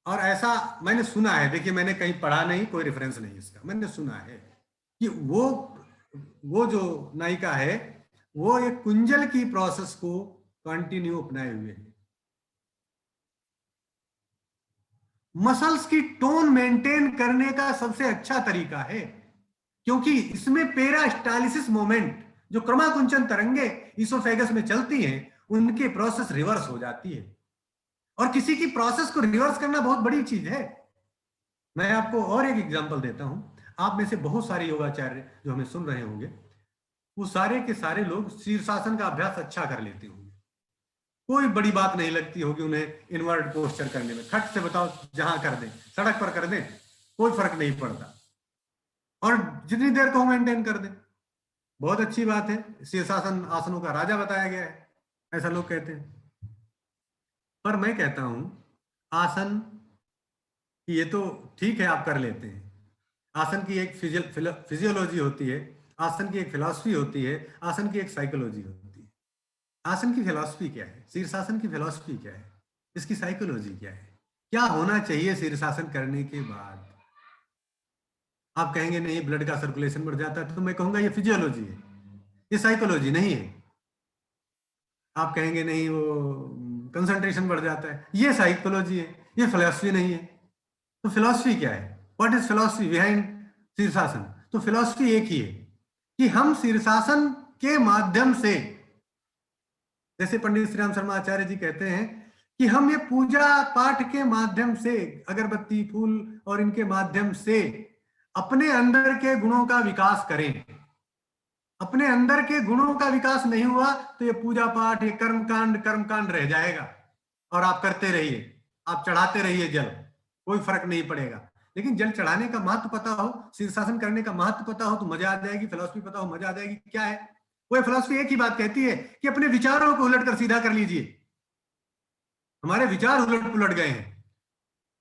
S3: और ऐसा मैंने सुना है, देखिए मैंने कहीं पढ़ा नहीं, कोई रेफरेंस नहीं इसका, मैंने सुना है कि वो जो नायिका है वो एक कुंजल की प्रोसेस को कंटिन्यू अपनाए हुए है। मसल्स की टोन मेंटेन करने का सबसे अच्छा तरीका है, क्योंकि इसमें पेरास्टालिसिस मोमेंट, जो क्रमाकुंचन तरंगे इसोफेगस में चलती हैं, उनके प्रोसेस रिवर्स हो जाती है। और किसी की प्रोसेस को रिवर्स करना बहुत बड़ी चीज है। मैं आपको और एक एग्जांपल देता हूं। आप में से बहुत सारे योगाचार्य जो हमें सुन रहे होंगे, वो सारे के सारे लोग शीर्षासन का अभ्यास अच्छा कर लेते होंगे। कोई बड़ी बात नहीं लगती होगी उन्हें इनवर्ट पोस्चर करने में। खट से बताओ, जहां कर दें, सड़क पर कर दें, कोई फर्क नहीं पड़ता, और जितनी देर को मेंटेन कर दें, बहुत अच्छी बात है। शीर्षासन आसनों का राजा बताया गया है, ऐसा लोग कहते हैं। पर मैं कहता हूं, आसन ये तो ठीक है, आप कर लेते हैं। आसन की एक फिजियोलॉजी होती है, आसन की एक फिलॉसफी होती है, आसन की एक साइकोलॉजी होती है। आसन की फिलॉसफी क्या है, शीर्षासन की फिलॉसफी क्या है, इसकी साइकोलॉजी क्या है, क्या होना चाहिए शीर्षासन करने के बाद? आप कहेंगे नहीं, ब्लड का सर्कुलेशन बढ़ जाता है, तो मैं कहूंगा ये फिजियोलॉजी है, ये साइकोलॉजी नहीं है। आप कहेंगे नहीं, वो कंसंट्रेशन बढ़ जाता है, ये साइकोलॉजी है, ये फिलॉसफी नहीं है। तो फिलॉसफी क्या है? व्हाट इज फिलॉसफी बिहाइंड शीर्षासन? तो फिलॉसफी एक ही है कि हम शीर्षासन के माध्यम से, जैसे पंडित श्री राम शर्मा आचार्य जी कहते हैं कि हम ये पूजा पाठ के माध्यम से, अगरबत्ती, फूल और इनके माध्यम से अपने अंदर के गुणों का विकास करें। अपने अंदर के गुणों का विकास नहीं हुआ तो ये पूजा पाठ, ये कर्मकांड रह जाएगा, और आप करते रहिए, आप चढ़ाते रहिए जल, कोई फर्क नहीं पड़ेगा। लेकिन जल चढ़ाने का महत्व पता हो, शीर्षासन करने का महत्व पता हो तो मजा आ जाएगी, फिलॉसफी पता हो मजा आ जाएगी। क्या है वो फिलॉसफी? एक ही बात कहती है कि अपने विचारों को उलट कर सीधा कर लीजिए। हमारे विचार उलट पुलट गए हैं।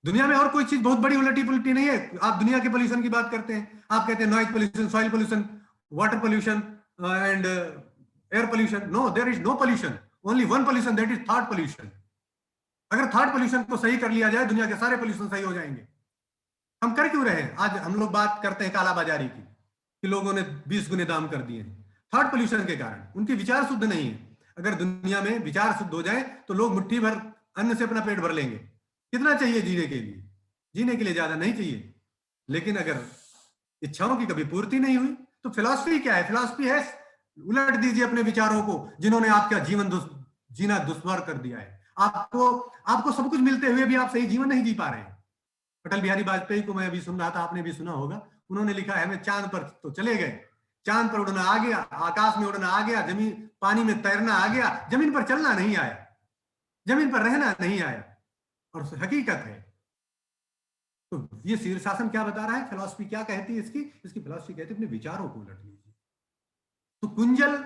S3: दुनिया में और कोई चीज बहुत बड़ी उलटी पुलटी नहीं है। आप दुनिया के पोल्यूशन की बात करते हैं, आप कहते हैं noise pollution, soil pollution, water pollution and air pollution. No, there is no pollution, only one pollution, that is thought pollution. अगर थॉट पोल्यूशन को सही कर लिया जाए, दुनिया के सारे पोल्यूशन सही हो जाएंगे। हम कर क्यों रहे हैं? आज हम लोग बात करते हैं कालाबाजारी की, कि लोगों ने 20 गुने दाम कर दिए हैं थॉट पोल्यूशन के कारण। उनके विचार शुद्ध नहीं है। अगर दुनिया में विचार शुद्ध हो जाए तो लोग मुट्ठी भर अन्न से अपना पेट भर लेंगे। कितना चाहिए जीने के लिए? जीने के लिए ज्यादा नहीं चाहिए। लेकिन अगर इच्छाओं की कभी पूर्ति नहीं हुई तो फिलॉसफी क्या है? फिलॉसफी है उलट दीजिए अपने विचारों को, जिन्होंने आपका जीवन जीना दुश्वार कर दिया है। आपको सब कुछ मिलते हुए भी आप सही जीवन नहीं जी पा रहे हैं। अटल बिहारी वाजपेयी को मैं अभी सुन रहा था, आपने भी सुना होगा, उन्होंने लिखा है, हमें चांद पर तो चले गए, चांद पर उड़ना आ गया, आकाश में उड़ना आ गया, जमीन पानी में तैरना आ गया, जमीन पर चलना नहीं आया, जमीन पर रहना नहीं आया। और हकीकत है। तो ये शीर्षासन क्या बता रहा है? फिलॉसफी क्या कहती है इसकी फिलॉसफी कहती है अपने विचारों को उलट लीजिए। तो कुंजल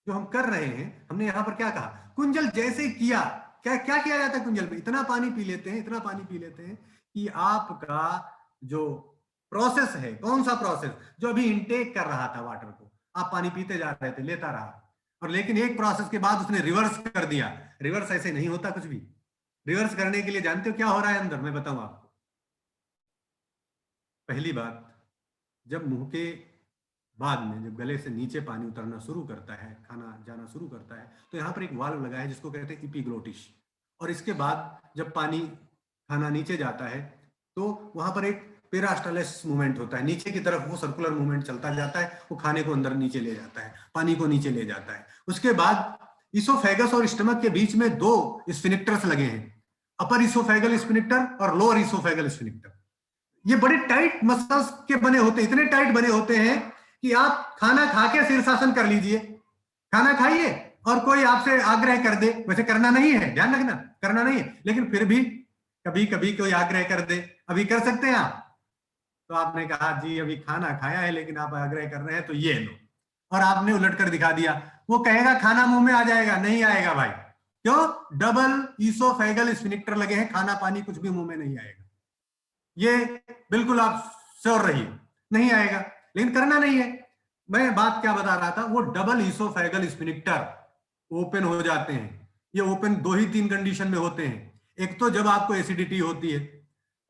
S3: जो हम कर रहे हैं, हमने यहां पर क्या कहा? कुंजल जैसे किया, क्या किया जाता है कुंजल में? इतना पानी पी लेते हैं कि आपका जो प्रोसेस है, कौन सा प्रोसेस? जो अभी इनटेक कर रहा था वाटर को, आप पानी पीते जा रहे थे, लेता रहा, और लेकिन एक प्रोसेस के बाद उसने रिवर्स कर दिया। रिवर्स ऐसे नहीं होता कुछ भी। रिवर्स करने के लिए जानते हो क्या हो रहा है अंदर? मैं बताऊं आपको। पहली बात, जब मुंह के बाद में, जब गले से नीचे पानी उतरना शुरू करता है, खाना जाना शुरू करता है, तो यहाँ पर एक वाल्व लगा है जिसको कहते हैं एपिग्लोटिस। और इसके बाद जब पानी, खाना नीचे जाता है तो वहां पर एक पेरास्टालिस मूवमेंट होता है, नीचे की तरफ वो सर्कुलर मूवमेंट चलता जाता है, वो खाने को अंदर नीचे ले जाता है, पानी को नीचे ले जाता है। उसके बाद इसोफेगस और स्टमक के बीच में 2 स्फिनिक्टर्स लगे हैं, अपर इसोफेगल स्फिनिक्टर और लोअर इसोफेगल स्फिनिक्टर। ये बड़े टाइट मसल्स के बने होते हैं, इतने टाइट बने होते हैं कि आप खाना खा के शीर्षासन कर लीजिए। खाना खाइए और कोई आपसे आग्रह कर दे, वैसे करना नहीं है, ध्यान रखना, करना नहीं है, लेकिन फिर भी कभी कभी कोई आग्रह कर दे, अभी कर सकते हैं आप? तो आपने कहा जी अभी खाना खाया है लेकिन आप आग्रह कर रहे हैं तो ये लो, और आपने उलट कर दिखा दिया। वो कहेगा खाना मुंह में आ जाएगा? नहीं आएगा भाई। क्यों? डबल इसोफेगल स्फिनिक्टर लगे हैं, खाना पानी कुछ भी मुंह में नहीं आएगा। ये बिल्कुल आप श्योर रहिए, नहीं आएगा, लेकिन करना नहीं है। मैं बात क्या बता रहा था, वो डबल इसोफेगल स्फिनिक्टर ओपन हो जाते हैं। ये ओपन 2 ही 3 कंडीशन में होते हैं। एक तो जब आपको एसिडिटी होती है,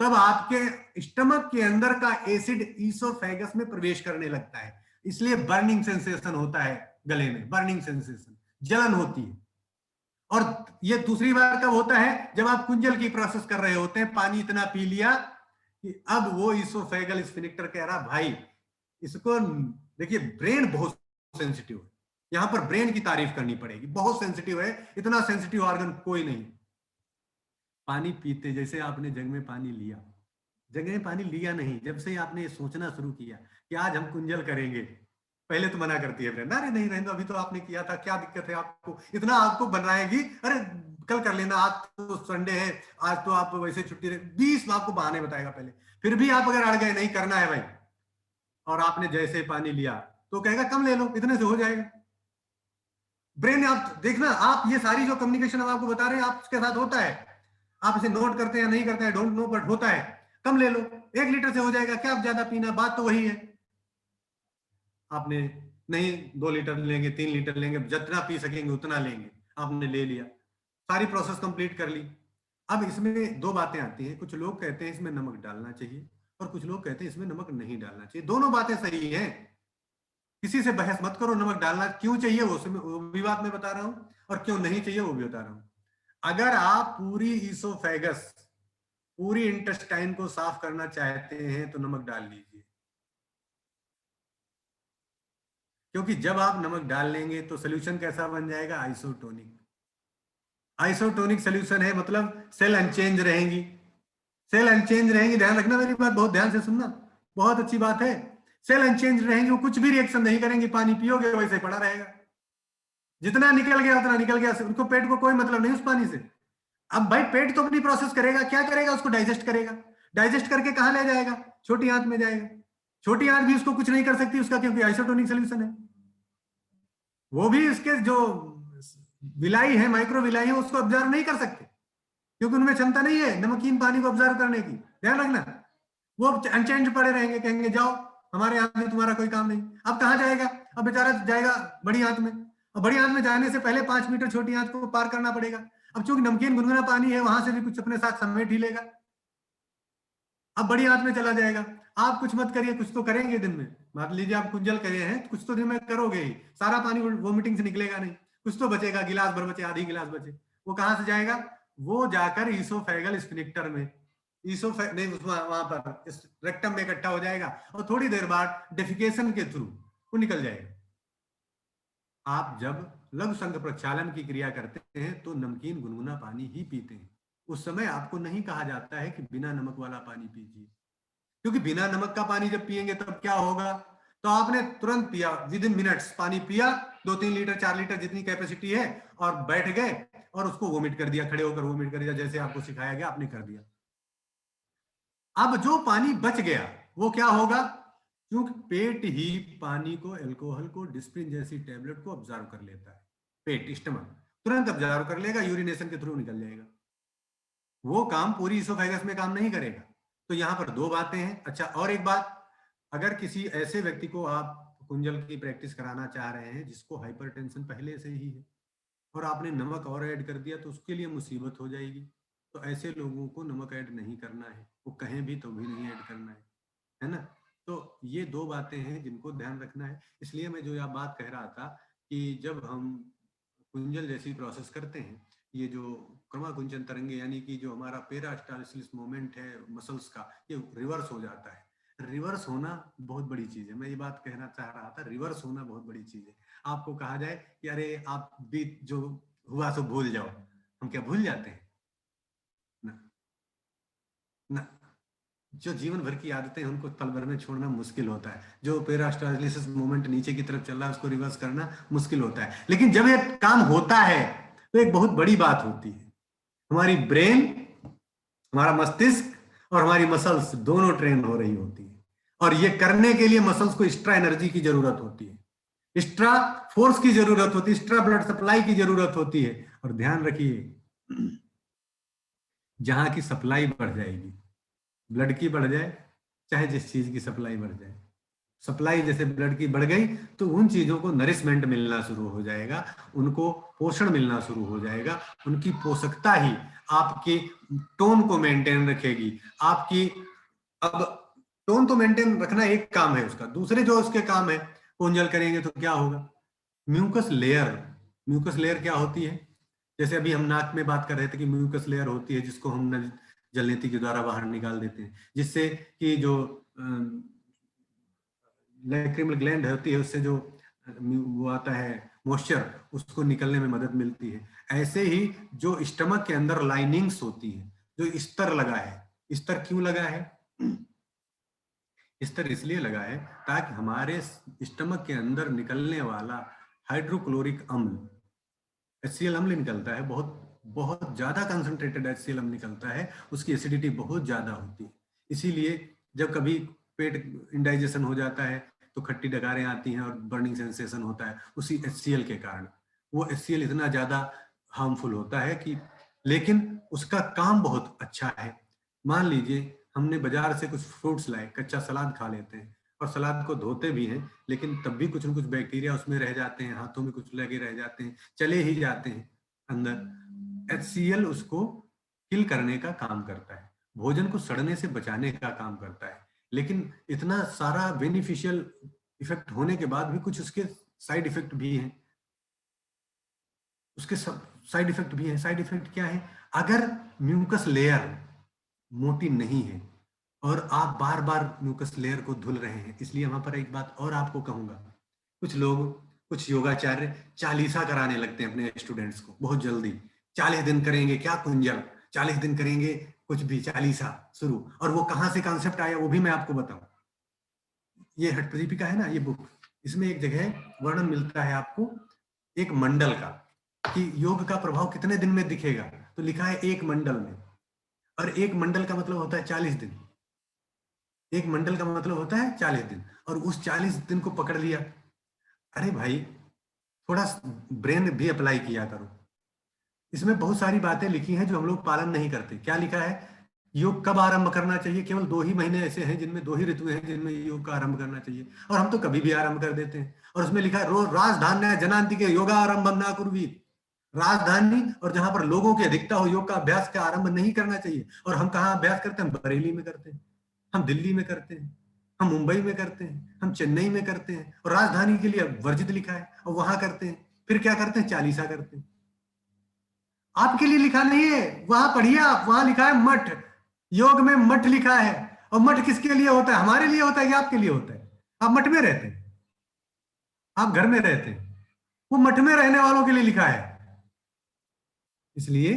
S3: तब आपके स्टमक के अंदर का एसिड इसोफेगस में प्रवेश करने लगता है, इसलिए बर्निंग सेंसेशन होता है, गले में, बर्निंग सेंसेशन, जलन होती है। और ये दूसरी बार कब होता है, जब आप कुंजल की प्रोसेस कर रहे होते हैं, पानी इतना पी लिया कि अब वो इसोफेगल स्फिंक्टर कह रहा भाई इसको देखिए। ब्रेन बहुत सेंसिटिव है, यहां पर ब्रेन की तारीफ करनी पड़ेगी, बहुत सेंसिटिव है, इतना सेंसिटिव ऑर्गन कोई नहीं। पानी पीते जैसे आपने जग में पानी लिया, जग में पानी लिया नहीं, जब से आपने सोचना शुरू किया कि आज हम कुंजल करेंगे, पहले तो मना करती है ब्रेन, अरे नहीं रहने दो, अभी तो आपने किया था, क्या दिक्कत है आपको, इतना आपको बनाएगी, अरे कल कर लेना, आज तो संडे है, आज तो आप वैसे छुट्टी रहे, 20 आपको बहाने बताएगा पहले। फिर भी आप अगर अड़ गए नहीं करना है भाई, और आपने जैसे पानी लिया तो कहेगा कम ले लो, इतने से हो जाएगा। ब्रेन आप देखना, आप ये सारी जो कम्युनिकेशन हम आपको बता रहे हैं आपके साथ होता है, आप इसे नोट करते हैं या नहीं करते हैं डोंट नो, बट होता है। कम ले लो, 1 लीटर से हो जाएगा, क्या आप ज्यादा पीना, बात तो वही है। आपने नहीं 2 लीटर लेंगे, 3 लीटर लेंगे, जितना पी सकेंगे उतना लेंगे, आपने ले लिया, सारी प्रोसेस कंप्लीट कर ली। अब इसमें 2 बातें आती हैं, कुछ लोग कहते हैं इसमें नमक डालना चाहिए और कुछ लोग कहते हैं इसमें नमक नहीं डालना चाहिए। दोनों बातें सही हैं, किसी से बहस मत करो। नमक डालना क्यों चाहिए वो भी बात मैं बता रहा हूं, और क्यों नहीं चाहिए वो भी बता रहा हूं। अगर आप पूरी ईसोफेगस, पूरी इंटेस्टाइन को साफ करना चाहते हैं तो नमक डाल लीजिए, क्योंकि जब आप नमक डाल लेंगे तो सोल्यूशन कैसा बन जाएगा, आइसोटोनिक। आइसोटोनिक सोल्यूशन है, मतलब सेल अनचेंज रहेंगी, सेल अनचेंज रहेंगी। ध्यान रखना मेरी बात, बहुत ध्यान से सुनना, बहुत अच्छी बात है। सेल अनचेंज रहेंगी, वो कुछ भी रिएक्शन नहीं करेंगी, पानी पियोगे वैसे पड़ा रहेगा, जितना निकल गया उतना निकल गया, उनको पेट को कोई मतलब नहीं उस पानी से। अब भाई पेट तो अपनी प्रोसेस करेगा, क्या करेगा, उसको डाइजेस्ट करेगा, डाइजेस्ट करके कहां ले जाएगा, छोटी आंत में जाएगा। छोटी आंत भी उसको कुछ नहीं कर सकती उसका, क्योंकि आइसोटोनिक सोल्यूशन है। वो भी इसके जो विलाई है, माइक्रो विलाई है, उसको ऑब्जर्व नहीं कर सकते, क्योंकि उनमें क्षमता नहीं है नमकीन पानी को ऑब्जर्व करने की। ध्यान रखना, वो अनचेंज पड़े रहेंगे, कहेंगे जाओ हमारे हाथ में, तुम्हारा कोई काम नहीं। अब कहां जाएगा, अब बेचारा जाएगा बड़ी आंत में, और बड़ी आंत में जाने से पहले 5 मीटर छोटी आंत को पार करना पड़ेगा। अब चूंकि नमकीन गुनगुना पानी है, वहां से भी कुछ अपने साथ समेट ही लेगा, अब बड़ी आंत में चला जाएगा। आप कुछ मत करिए, कुछ तो करेंगे दिन में, मान लीजिए आप कुंजल करे हैं, कुछ तो दिन में करोगे ही, सारा पानी वोमिटिंग से निकलेगा नहीं, कुछ तो बचेगा, गिलास भर बचे, आधी गिलास बचे, वो कहां से जाएगा, वो जाकर ईसोफेगल स्फिंक्टर में, नहीं वहां पर रेक्टम में इकट्ठा हो जाएगा, और थोड़ी देर बाद डेफिकेशन के थ्रू वो निकल जाएगा। आप जब लघु संघ प्रक्षालन की क्रिया करते हैं तो नमकीन गुनगुना पानी ही पीते हैं, उस समय आपको नहीं कहा जाता है कि बिना नमक वाला पानी पीजिए, क्योंकि बिना नमक का पानी जब पिएंगे तब क्या होगा, तो आपने तुरंत पिया, विद इन मिनट्स पानी पिया, 2-3 लीटर 4 लीटर जितनी कैपेसिटी है, और बैठ गए और उसको वोमिट कर दिया, खड़े होकर वोमिट कर दिया, जैसे आपको सिखाया गया आपने कर दिया। अब जो पानी बच गया वो क्या होगा, क्योंकि पेट ही पानी को, अल्कोहल को, डिस्प्रिन जैसी टैबलेट को ऑब्जर्व कर लेता है, पेट स्टमक तुरंत ऑब्जर्व कर लेगा, यूरिनेशन के थ्रू निकल जाएगा, वो काम पूरी इसोफेगस में काम नहीं करेगा। तो यहाँ पर 2 बातें हैं। अच्छा, और एक बात, अगर किसी ऐसे व्यक्ति को आप कुंजल की प्रैक्टिस कराना चाह रहे हैं जिसको हाइपरटेंशन पहले से ही है, और आपने नमक और ऐड कर दिया तो उसके लिए मुसीबत हो जाएगी, तो ऐसे लोगों को नमक ऐड नहीं करना है, वो कहें भी तो भी नहीं ऐड करना है ना। तो ये 2 बातें हैं जिनको ध्यान रखना है। इसलिए मैं जो यह बात कह रहा था कि जब हम कुंजल जैसी प्रोसेस करते हैं, ये जो क्रमा कुंचन तरंगे, यानी कि जो हमारा पेरास्टालसिस मूवमेंट है मसल्स का, ये रिवर्स हो जाता है। रिवर्स होना बहुत बड़ी चीज है, मैं ये बात कहना चाह रहा था, रिवर्स होना बहुत बड़ी चीज है। आपको कहा जाए कि अरे आप बीत जो हुआ सो भूल जाओ, हम क्या भूल जाते हैं ना, ना। जो जीवन भर की आदतें हैं उनको पल भर में छोड़ना मुश्किल होता है। जो पेरास्टालसिस मूवमेंट नीचे की तरफ चल रहा है उसको रिवर्स करना मुश्किल होता है, लेकिन जब ये काम होता है तो एक बहुत बड़ी बात होती है, हमारी ब्रेन, हमारा मस्तिष्क और हमारी मसल्स दोनों ट्रेन हो रही होती है, और ये करने के लिए मसल्स को एक्स्ट्रा एनर्जी की जरूरत होती है, एक्स्ट्रा फोर्स की जरूरत होती है, एक्स्ट्रा ब्लड सप्लाई की जरूरत होती है। और ध्यान रखिए, जहां की सप्लाई बढ़ जाएगी, ब्लड की बढ़ जाए, चाहे जिस चीज की सप्लाई बढ़ जाए, सप्लाई जैसे ब्लड की बढ़ गई तो उन चीजों को नरिशमेंट मिलना शुरू हो जाएगा, उनको पोषण मिलना शुरू हो जाएगा, उनकी पोषकता ही आपके टोन को मेंटेन रखेगी। आपकी अब टोन तो मेंटेन रखना एक काम है उसका, दूसरे जो उसके काम है, कुंजल करेंगे तो क्या होगा, म्यूकस लेयर क्या होती है? जैसे अभी हम नाक में बात कर रहे थे कि म्यूकस लेयर होती है जिसको हम जलनेती के द्वारा बाहर निकाल देते हैं, जिससे कि जो लैक्रिमल ग्लैंड होती है उससे जो वो आता है मॉइस्चर, उसको निकलने में मदद मिलती है। ऐसे ही जो स्टमक के अंदर लाइनिंग्स होती है, जो स्तर लगा है, स्तर क्यों लगा है? स्तर इसलिए लगा है ताकि हमारे स्टमक के अंदर निकलने वाला हाइड्रोक्लोरिक अम्ल HCl अम्ल निकलता है, बहुत बहुत ज्यादा कंसंट्रेटेड HCl अम्ल निकलता है, उसकी एसिडिटी बहुत ज्यादा होती है। इसीलिए जब कभी पेट इंडाइजेशन हो जाता है तो खट्टी डकारें आती हैं और बर्निंग सेंसेशन होता है, उसी HCl के कारण। वो HCl इतना ज्यादा हार्मफुल होता है कि, लेकिन उसका काम बहुत अच्छा है। मान लीजिए हमने बाजार से कुछ फ्रूट्स लाए, कच्चा सलाद खा लेते हैं और सलाद को धोते भी हैं, लेकिन तब भी कुछ न कुछ बैक्टीरिया उसमें रह जाते हैं, हाथों में कुछ लगे रह जाते हैं, चले ही जाते हैं अंदर। HCl उसको किल करने का काम करता है, भोजन को सड़ने से बचाने का काम करता है। लेकिन इतना सारा बेनिफिशियल इफेक्ट होने के बाद भी कुछ उसके साइड इफेक्ट भी हैं। उसके साइड इफेक्ट भी है। साइड इफेक्ट क्या है? अगर म्यूकस लेयर मोटी नहीं है और आप बार बार म्यूकस लेयर को धुल रहे हैं, इसलिए वहां पर एक बात और आपको कहूंगा, कुछ लोग, कुछ योगाचार्य चालीसा कराने लगते हैं अपने स्टूडेंट्स को बहुत जल्दी। 40 दिन करेंगे क्या कुंजल, 40 दिन करेंगे कुछ भी, चालीसा शुरू। और वो कहां से कॉन्सेप्ट आया वो भी मैं आपको बताऊं। ये हठप्रदीपिका है ना, ये बुक, इसमें एक जगह वर्णन मिलता है आपको एक मंडल का, कि योग का प्रभाव कितने दिन में दिखेगा। तो लिखा है एक मंडल में, और एक मंडल का मतलब होता है 40 दिन। एक मंडल का मतलब होता है 40 दिन, और उस 40 दिन को पकड़ लिया। अरे भाई, थोड़ा ब्रेन भी अप्लाई किया करो। इसमें बहुत सारी बातें लिखी हैं जो हम लोग पालन नहीं करते। क्या लिखा है? योग कब आरंभ करना चाहिए? केवल 2 ही महीने ऐसे हैं जिनमें 2 ही ऋतु हैं जिनमें योग का आरंभ करना चाहिए, और हम तो कभी भी आरंभ कर देते हैं। और उसमें लिखा है रोज राजधान्य जनांति के योगा आरंभ ना कुर्वीत। राजधानी और जहां पर लोगों की अधिकता हो, योग का अभ्यास का आरंभ नहीं करना चाहिए। और हम कहाँ अभ्यास करते हैं? बरेली में करते हैं, हम दिल्ली में करते हैं, हम मुंबई में करते हैं, हम चेन्नई में करते हैं, और राजधानी के लिए वर्जित लिखा है और वहां करते हैं। फिर क्या करते हैं? चालीसा करते हैं। आपके लिए लिखा नहीं है, वहां पढ़िए आप, वहां लिखा है मठ। योग में मठ लिखा है, और मठ किसके लिए होता है? हमारे लिए होता है कि आपके लिए होता है? आप मठ में रहते हैं, आप घर में रहते हैं, वो मठ में रहने वालों के लिए लिखा है। इसलिए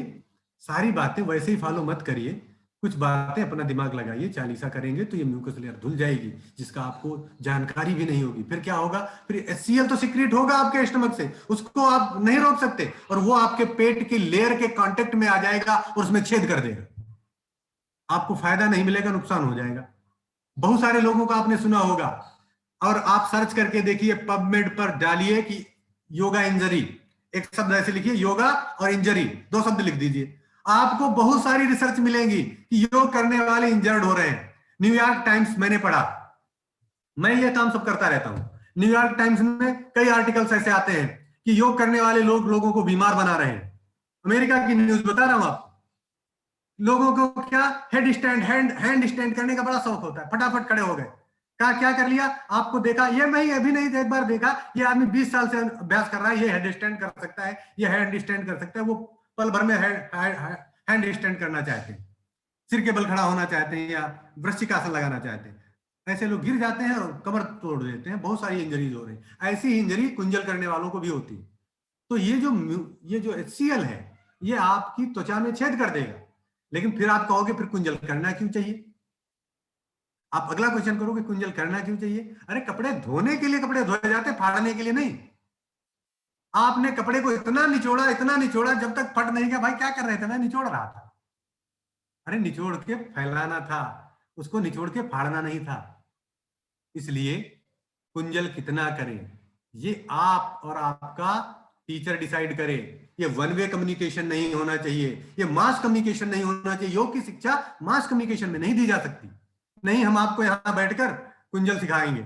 S3: सारी बातें वैसे ही फॉलो मत करिए, कुछ बातें अपना दिमाग लगाइए। चालीसा करेंगे तो ये म्यूकस लेयर धुल जाएगी, जिसका आपको जानकारी भी नहीं होगी। फिर क्या होगा? फिर HCl तो सीक्रेट होगा आपके स्टमक से, उसको आप नहीं रोक सकते, और वो आपके पेट की लेयर के कांटेक्ट में आ जाएगा और उसमें छेद कर देगा। आपको फायदा नहीं मिलेगा, नुकसान हो जाएगा। बहुत सारे लोगों का आपने सुना होगा, और आप सर्च करके देखिए, पबमेड पर डालिए कि योगा इंजरी, एक शब्द ऐसे लिखिए, योगा और इंजरी, 2 शब्द लिख दीजिए, आपको बहुत सारी रिसर्च मिलेंगी कि योग करने वाले इंजर्ड हो रहे हैं। न्यूयॉर्क टाइम्स मैंने पढ़ा, मैं ये काम सब करता रहता हूं। न्यूयॉर्क टाइम्स में कई आर्टिकल्स ऐसे आते हैं कि योग करने वाले लोग लोगों को बीमार बना रहे हैं। अमेरिका की न्यूज बता रहा हूं आपको। लोगों को क्या हैंड स्टैंड करने का बड़ा शौक होता है, फटाफट खड़े हो गए, कहा क्या कर लिया, आपको देखा, ये मैं अभी नहीं, एक बार देखा, ये आदमी 20 साल से अभ्यास कर रहा है, ये हेड स्टैंड कर सकता है, ये हैंड स्टैंड कर सकता है। वो पल भर में हैंड स्टैंड करना चाहते हैं, सिर के बल खड़ा होना चाहते हैं, या वृश्चिकासन लगाना चाहते हैं। ऐसे लोग गिर जाते हैं और कमर तोड़ देते हैं, बहुत सारी इंजरीज हो रही है। ऐसी ही इंजरी कुंजल करने वालों को भी होती है। तो ये जो HCl है, ये आपकी त्वचा में छेद कर देगा। लेकिन फिर आप कहोगे फिर कुंजल करना क्यों चाहिए? आप अगला क्वेश्चन करोगे, कुंजल करना क्यों चाहिए? अरे कपड़े धोने के लिए कपड़े धोए जाते, फाड़ने के लिए नहीं। आपने कपड़े को इतना निचोड़ा, जब तक फट नहीं गया। भाई क्या कर रहे थे? मैं निचोड़ रहा था। अरे निचोड़ के फैलाना था, उसको निचोड़ के फाड़ना नहीं था। इसलिए कुंजल कितना करें, ये आप और आपका टीचर डिसाइड करे। ये वन वे कम्युनिकेशन नहीं होना चाहिए, ये मास कम्युनिकेशन नहीं होना चाहिए। योग की शिक्षा मास कम्युनिकेशन में नहीं दी जा सकती। नहीं हम आपको यहां बैठकर कुंजल सिखाएंगे,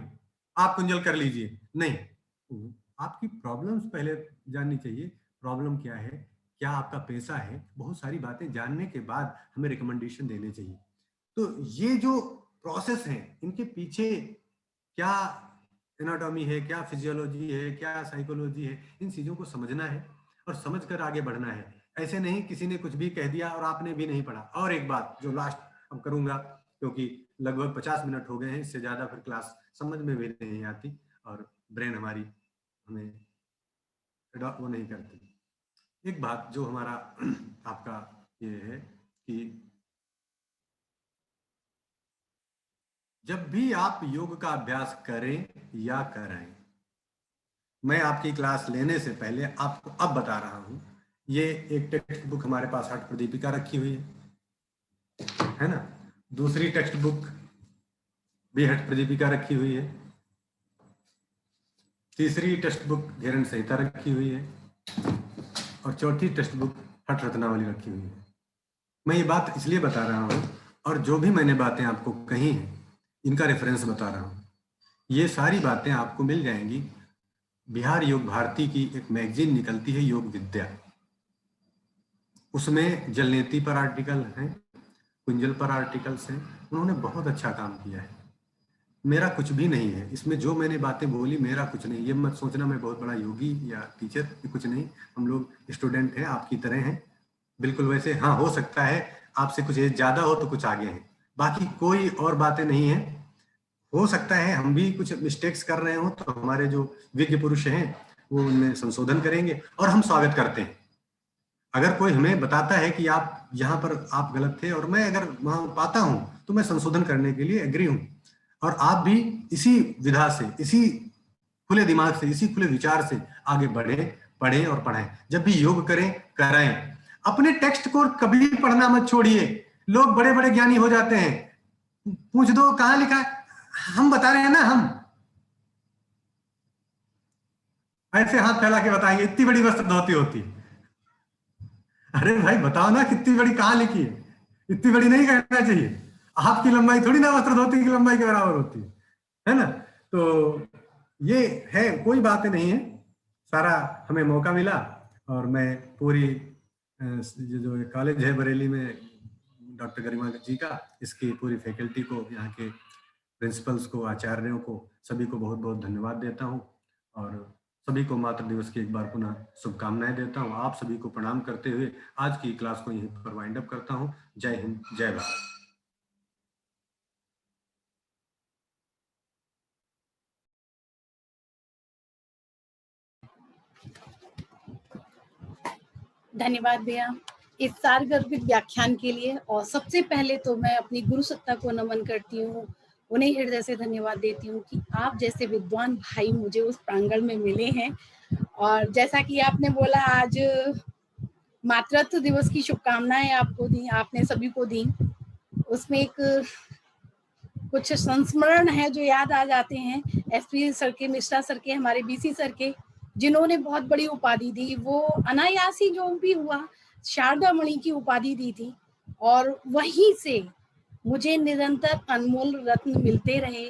S3: आप कुंजल कर लीजिए, नहीं। आपकी प्रॉब्लम्स पहले जाननी चाहिए। प्रॉब्लम क्या है, क्या आपका पैसा है, बहुत सारी बातें जानने के बाद हमें रिकमेंडेशन देने चाहिए। तो ये जो प्रोसेस है, इनके पीछे क्या एनाटॉमी है, क्या फिजियोलॉजी है, क्या साइकोलॉजी है, इन चीजों को समझना है और समझकर आगे बढ़ना है। ऐसे नहीं किसी ने कुछ भी कह दिया और आपने भी नहीं पढ़ा। और एक बात जो लास्ट अब करूंगा, क्योंकि लगभग 50 मिनट हो गए हैं, इससे ज्यादा फिर क्लास समझ में भी नहीं आती और ब्रेन हमारी हमें वो नहीं करती। एक बात जो हमारा आपका ये है कि जब भी आप योग का अभ्यास करें या कराएं, मैं आपकी क्लास लेने से पहले आपको अब बता रहा हूं, ये एक टेक्स्ट बुक हमारे पास हठ प्रदीपिका रखी हुई है ना। दूसरी टेक्स्ट बुक भी हठ प्रदीपिका रखी हुई है। तीसरी टेक्स्ट बुक घेरण संहिता रखी हुई है और चौथी टेक्स्ट बुक हठ रत्नावली रखी हुई है। मैं ये बात इसलिए बता रहा हूं, और जो भी मैंने बातें आपको कही हैं इनका रेफरेंस बता रहा हूं। ये सारी बातें आपको मिल जाएंगी। बिहार योग भारती की एक मैगजीन निकलती है योग विद्या, उसमें जलनेती पर आर्टिकल हैं, कुंजल पर आर्टिकल्स हैं। उन्होंने बहुत अच्छा काम किया है। मेरा कुछ भी नहीं है इसमें, जो मैंने बातें बोली मेरा कुछ नहीं। ये मत सोचना मैं बहुत बड़ा योगी या टीचर, कुछ नहीं। हम लोग स्टूडेंट हैं, आपकी तरह हैं बिल्कुल। वैसे हाँ, हो सकता है आपसे कुछ एज ज्यादा हो तो कुछ आगे हैं, बाकी कोई और बातें नहीं है। हो सकता है हम भी कुछ मिस्टेक्स कर रहे हो तो हमारे जो विज्ञ पुरुष हैं वो उनमें संशोधन करेंगे और हम स्वागत करते हैं। अगर कोई हमें बताता है कि आप यहाँ पर आप गलत थे और मैं अगर वहां पाता हूं तो मैं संशोधन करने के लिए एग्री हूं। और आप भी इसी विधा से, इसी खुले दिमाग से, इसी खुले विचार से आगे बढ़े, पढ़ें और पढ़ाएं। जब भी योग करें कराएं। अपने टेक्स्ट को कभी पढ़ना मत छोड़िए। लोग बड़े बड़े ज्ञानी हो जाते हैं, पूछ दो कहां लिखा है, हम बता रहे हैं ना, हम ऐसे हाथ फैला के बताएंगे इतनी बड़ी वस्त्र धोती होती। अरे भाई बताओ ना कितनी बड़ी कहां लिखी है, इतनी बड़ी नहीं कहना चाहिए। आपकी लंबाई थोड़ी ना वस्त्र धोती की लंबाई के बराबर होती है ना। तो ये है, कोई बात नहीं है। सारा हमें मौका मिला और मैं पूरी जो कॉलेज है बरेली में डॉक्टर गरिमा जी का, इसकी पूरी फैकल्टी को, यहाँ के प्रिंसिपल्स को, आचार्यों को, सभी को बहुत बहुत धन्यवाद देता हूँ और सभी को मातृ दिवस की एक बार पुनः शुभकामनाएं देता हूँ। आप सभी को प्रणाम करते हुए आज की क्लास को यहीं पर वाइंड अप करता हूँ। जय हिंद, जय भारत।
S2: धन्यवाद भैया इस सारगर्भित व्याख्यान के लिए। और सबसे पहले तो मैं अपनी गुरु सत्ता को नमन करती हूँ, उन्हें हृदय से धन्यवाद देती हूँ कि आप जैसे विद्वान भाई मुझे उस प्रांगण में मिले हैं। और जैसा कि आपने बोला, आज मातृत्व दिवस की शुभकामनाएं आपको दी, आपने सभी को दी। उसमें एक कुछ संस्मरण है जो याद आ जाते हैं। एसपी सर के, मिश्रा सर के, हमारे बीसी सर के, जिन्होंने बहुत बड़ी उपाधि दी। वो अनायासी जो भी हुआ शारदा मणि की उपाधि दी थी और वहीं से मुझे निरंतर अनमोल रत्न मिलते रहे,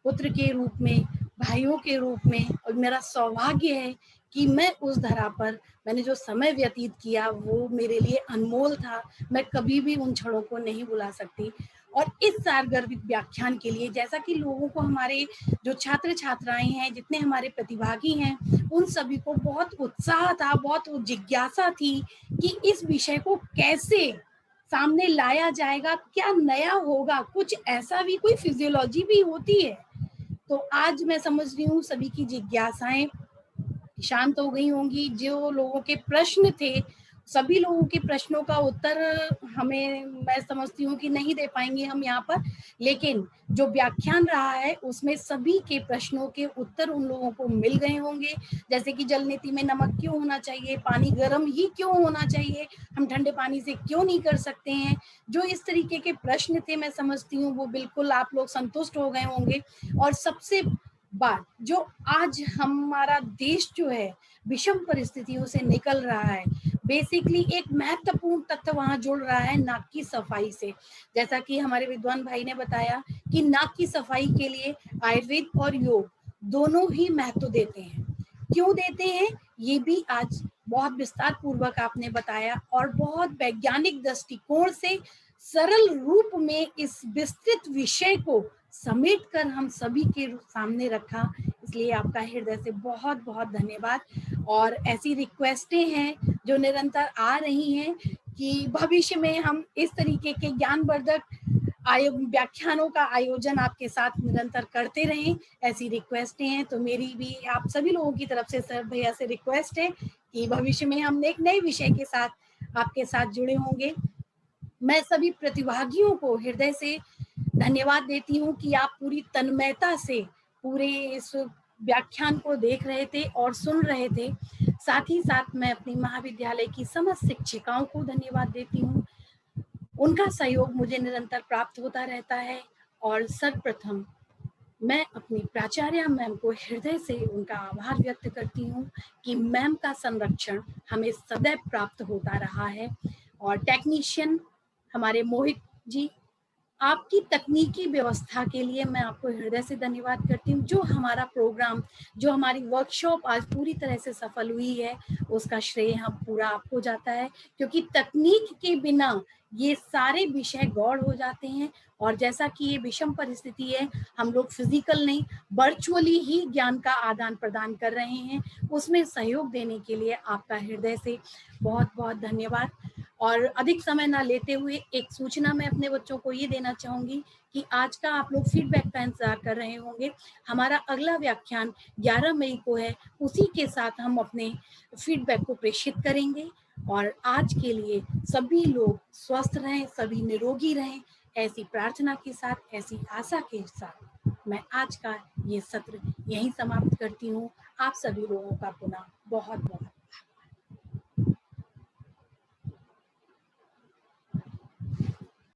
S2: पुत्र के रूप में, भाइयों के रूप में। और मेरा सौभाग्य है कि मैं उस धरा पर मैंने जो समय व्यतीत किया वो मेरे लिए अनमोल था। मैं कभी भी उन क्षणों को नहीं भुला सकती। और इस सारगर्भित व्याख्यान के लिए, जैसा कि लोगों को, हमारे जो छात्र छात्राएं हैं, जितने हमारे प्रतिभागी हैं, उन सभी को बहुत उत्साह था, बहुत जिज्ञासा थी कि इस विषय को कैसे सामने लाया जाएगा, क्या नया होगा, कुछ ऐसा भी, कोई फिजियोलॉजी भी होती है। तो आज मैं समझ रही हूँ सभी की जिज्ञासाएं शांत हो गई होंगी। जो लोगों के प्रश्न थे, सभी लोगों के प्रश्नों का उत्तर हमें, मैं समझती हूँ कि नहीं दे पाएंगे हम यहाँ पर, लेकिन जो व्याख्यान रहा है उसमें सभी के प्रश्नों के उत्तर उन लोगों को मिल गए होंगे। जैसे कि जल नीति में नमक क्यों होना चाहिए, पानी गर्म ही क्यों होना चाहिए, हम ठंडे पानी से क्यों नहीं कर सकते हैं, जो इस तरीके के प्रश्न थे, मैं समझती हूँ वो बिल्कुल आप लोग संतुष्ट हो गए होंगे। और सबसे बात, जो आज हमारा देश जो है विषम परिस्थितियों से निकल रहा है, बेसिकली एक महत्वपूर्ण तथ्य वहां जुड़ रहा है नाक की सफाई से। जैसा कि हमारे विद्वान भाई ने बताया कि नाक की सफाई के लिए आयुर्वेद और योग दोनों ही महत्व देते हैं। क्यों देते हैं ये भी आज बहुत विस्तार पूर्वक आपने बताया और बहुत वैज्ञानिक दृष्टिकोण से सरल रूप में इस विस्तृत विषय को समेट कर हम सभी के सामने रखा, इसलिए आपका हृदय से बहुत बहुत धन्यवाद। और ऐसी रिक्वेस्टें हैं जो निरंतर आ रही हैं कि भविष्य में हम इस तरीके के ज्ञानवर्धक व्याख्यानों का आयोजन आपके साथ निरंतर करते रहें, ऐसी रिक्वेस्टें हैं। तो मेरी भी आप सभी लोगों की तरफ से सर भैया से रिक्वेस्ट है कि भविष्य में हम एक नए विषय के साथ आपके साथ जुड़े होंगे। मैं सभी प्रतिभागियों को हृदय से धन्यवाद देती हूँ कि आप पूरी तन्मयता से पूरे इस व्याख्यान को देख रहे थे और सुन रहे थे। साथ ही साथ मैं अपनी महाविद्यालय की समस्त शिक्षिकाओं को धन्यवाद देती हूँ, उनका सहयोग मुझे निरंतर प्राप्त होता रहता है। और सर्वप्रथम मैं अपनी प्राचार्य मैम को हृदय से उनका आभार व्यक्त करती हूँ कि मैम का संरक्षण हमें सदैव प्राप्त होता रहा है। और टेक्नीशियन हमारे मोहित जी, आपकी तकनीकी व्यवस्था के लिए मैं आपको हृदय से धन्यवाद करती हूँ। जो हमारा प्रोग्राम, जो हमारी वर्कशॉप आज पूरी तरह से सफल हुई है, उसका श्रेय हम पूरा आपको जाता है, क्योंकि तकनीक के बिना ये सारे विषय गौड़ हो जाते हैं। और जैसा कि ये विषम परिस्थिति है, हम लोग फिजिकल नहीं वर्चुअली ही ज्ञान का आदान प्रदान कर रहे हैं, उसमें सहयोग देने के लिए आपका हृदय से बहुत बहुत धन्यवाद। और अधिक समय ना लेते हुए एक सूचना मैं अपने बच्चों को ये देना चाहूंगी कि आज का आप लोग फीडबैक का इंतजार कर रहे होंगे। हमारा अगला व्याख्यान 11 मई को है, उसी के साथ हम अपने फीडबैक को प्रेषित करेंगे। और आज के लिए सभी लोग स्वस्थ रहें, सभी निरोगी रहें, ऐसी प्रार्थना के साथ, ऐसी आशा के साथ मैं आज का ये सत्र यहीं समाप्त करती हूँ। आप सभी लोगों का पुनः बहुत बहुत